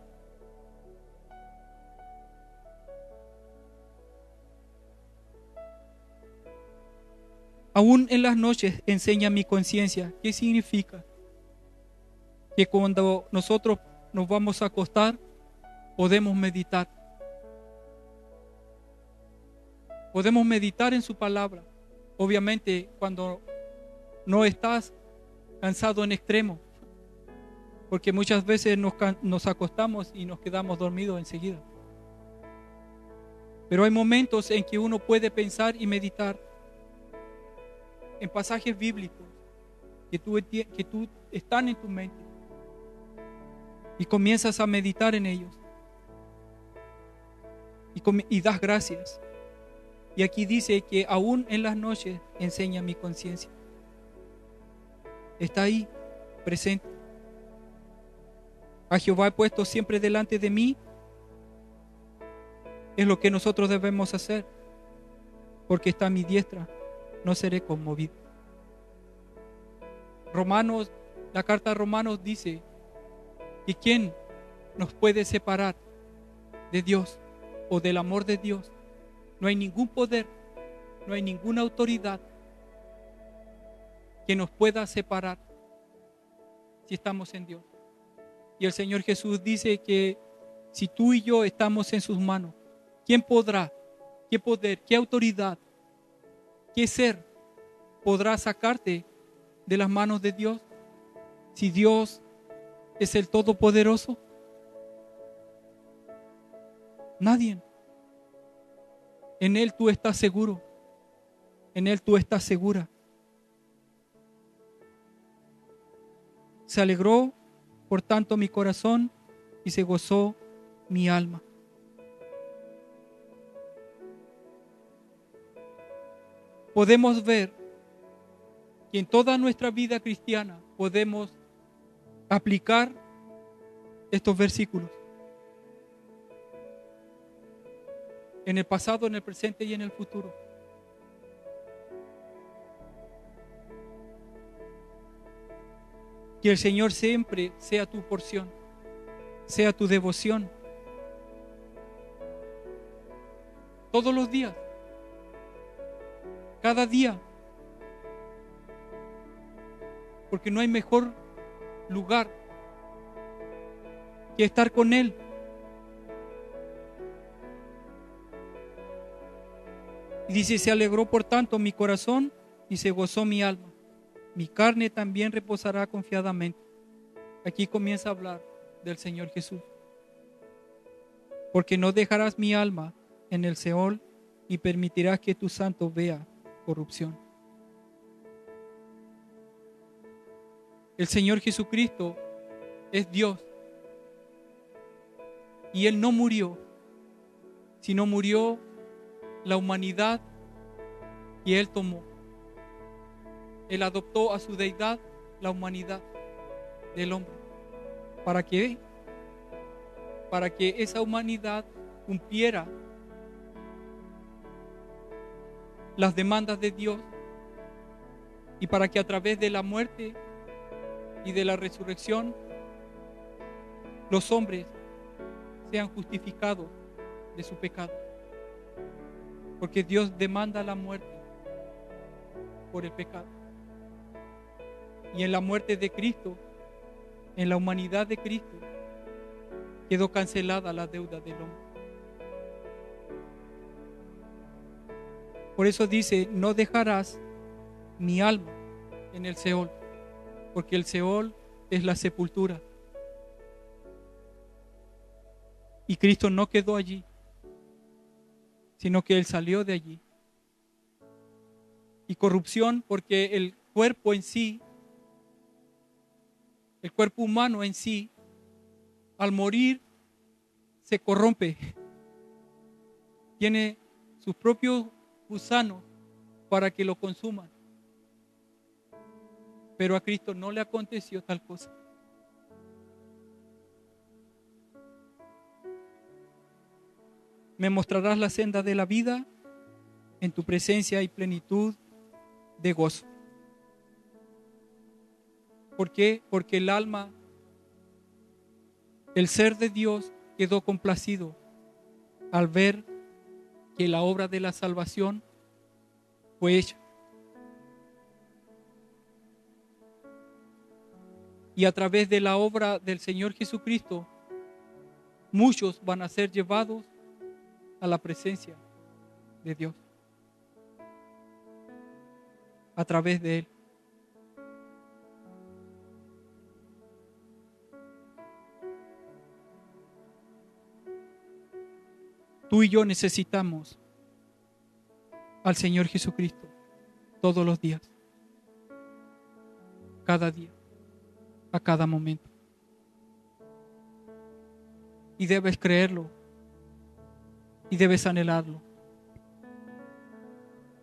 Aún en las noches enseña mi conciencia. ¿Qué significa? Que cuando nosotros nos vamos a acostar, podemos meditar. Podemos meditar en su palabra. Obviamente, cuando no estás cansado en extremo, porque muchas veces nos acostamos y nos quedamos dormidos enseguida. Pero hay momentos en que uno puede pensar y meditar en pasajes bíblicos que tú están en tu mente y comienzas a meditar en ellos y das gracias. Y aquí dice que aún en las noches enseña mi conciencia. Está ahí, presente. A Jehová he puesto siempre delante de mí. Es lo que nosotros debemos hacer, porque está a mi diestra, no seré conmovido. La carta a Romanos dice que ¿quién nos puede separar de Dios o del amor de Dios? No hay ningún poder, no hay ninguna autoridad que nos pueda separar si estamos en Dios. Y el Señor Jesús dice que si tú y yo estamos en sus manos, ¿quién podrá, qué poder, qué autoridad, qué ser podrá sacarte de las manos de Dios? Si Dios es el Todopoderoso, nadie. En Él tú estás seguro, en Él tú estás segura. Se alegró por tanto mi corazón y se gozó mi alma. Podemos ver que en toda nuestra vida cristiana podemos aplicar estos versículos. En el pasado, en el presente y en el futuro. Que el Señor siempre sea tu porción, sea tu devoción. Todos los días, cada día. Porque no hay mejor lugar que estar con Él. Y dice, se alegró por tanto mi corazón y se gozó mi alma. Mi carne también reposará confiadamente. Aquí comienza a hablar del Señor Jesús. Porque no dejarás mi alma en el Seol y permitirás que tu santo vea corrupción. El Señor Jesucristo es Dios. Y Él no murió, sino murió la humanidad que Él tomó. Él adoptó a su deidad la humanidad del hombre. ¿Para qué? Para que esa humanidad cumpliera las demandas de Dios y para que a través de la muerte y de la resurrección los hombres sean justificados de su pecado. Porque Dios demanda la muerte por el pecado. Y en la muerte de Cristo, en la humanidad de Cristo, quedó cancelada la deuda del hombre. Por eso dice, no dejarás mi alma en el Seol, porque el Seol es la sepultura. Y Cristo no quedó allí, sino que Él salió de allí. Y corrupción, porque el cuerpo en sí, el cuerpo humano en sí, al morir, se corrompe. Tiene sus propios gusanos para que lo consuman. Pero a Cristo no le aconteció tal cosa. Me mostrarás la senda de la vida, en tu presencia hay plenitud de gozo. ¿Por qué? Porque el alma, el ser de Dios quedó complacido al ver que la obra de la salvación fue hecha. Y a través de la obra del Señor Jesucristo, muchos van a ser llevados a la presencia de Dios. A través de Él. Tú y yo necesitamos al Señor Jesucristo todos los días, cada día, a cada momento. Y debes creerlo y debes anhelarlo,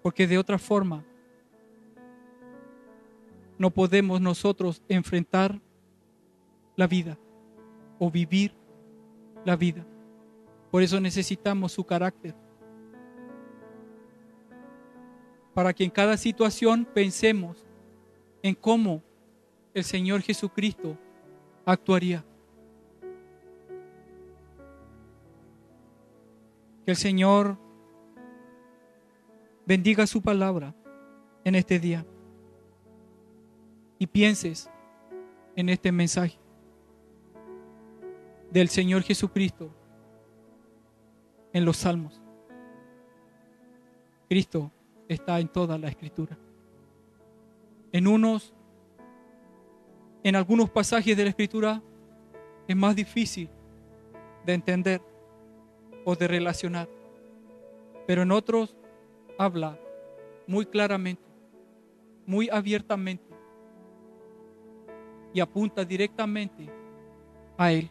porque de otra forma no podemos nosotros enfrentar la vida o vivir la vida. Por eso necesitamos su carácter. Para que en cada situación pensemos en cómo el Señor Jesucristo actuaría. Que el Señor bendiga su palabra en este día. Y pienses en este mensaje del Señor Jesucristo en los Salmos. Cristo está en toda la Escritura. En algunos pasajes de la Escritura es más difícil de entender o de relacionar, pero en otros habla muy claramente, muy abiertamente y apunta directamente a Él,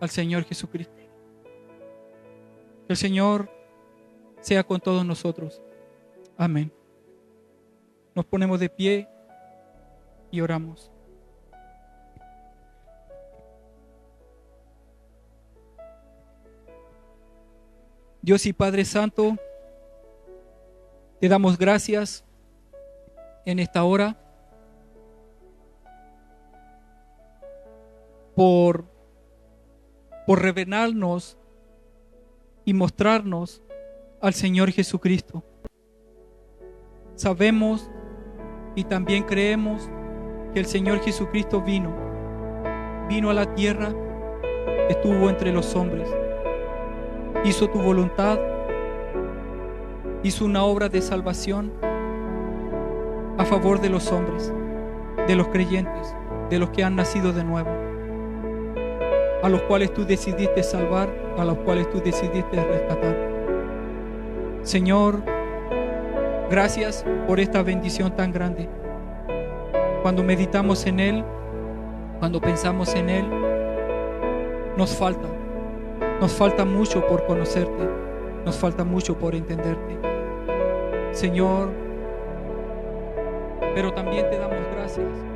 al Señor Jesucristo. Que el Señor sea con todos nosotros. Amén. Nos ponemos de pie y oramos. Dios y Padre Santo, te damos gracias en esta hora por revelarnos y mostrarnos al Señor Jesucristo. Sabemos y también creemos que el Señor Jesucristo vino a la tierra, estuvo entre los hombres, hizo tu voluntad, hizo una obra de salvación a favor de los hombres, de los creyentes, de los que han nacido de nuevo, a los cuales tú decidiste salvar, a los cuales tú decidiste rescatar. Señor, gracias por esta bendición tan grande. Cuando meditamos en Él, cuando pensamos en Él, nos falta mucho por conocerte, nos falta mucho por entenderte. Señor, pero también te damos gracias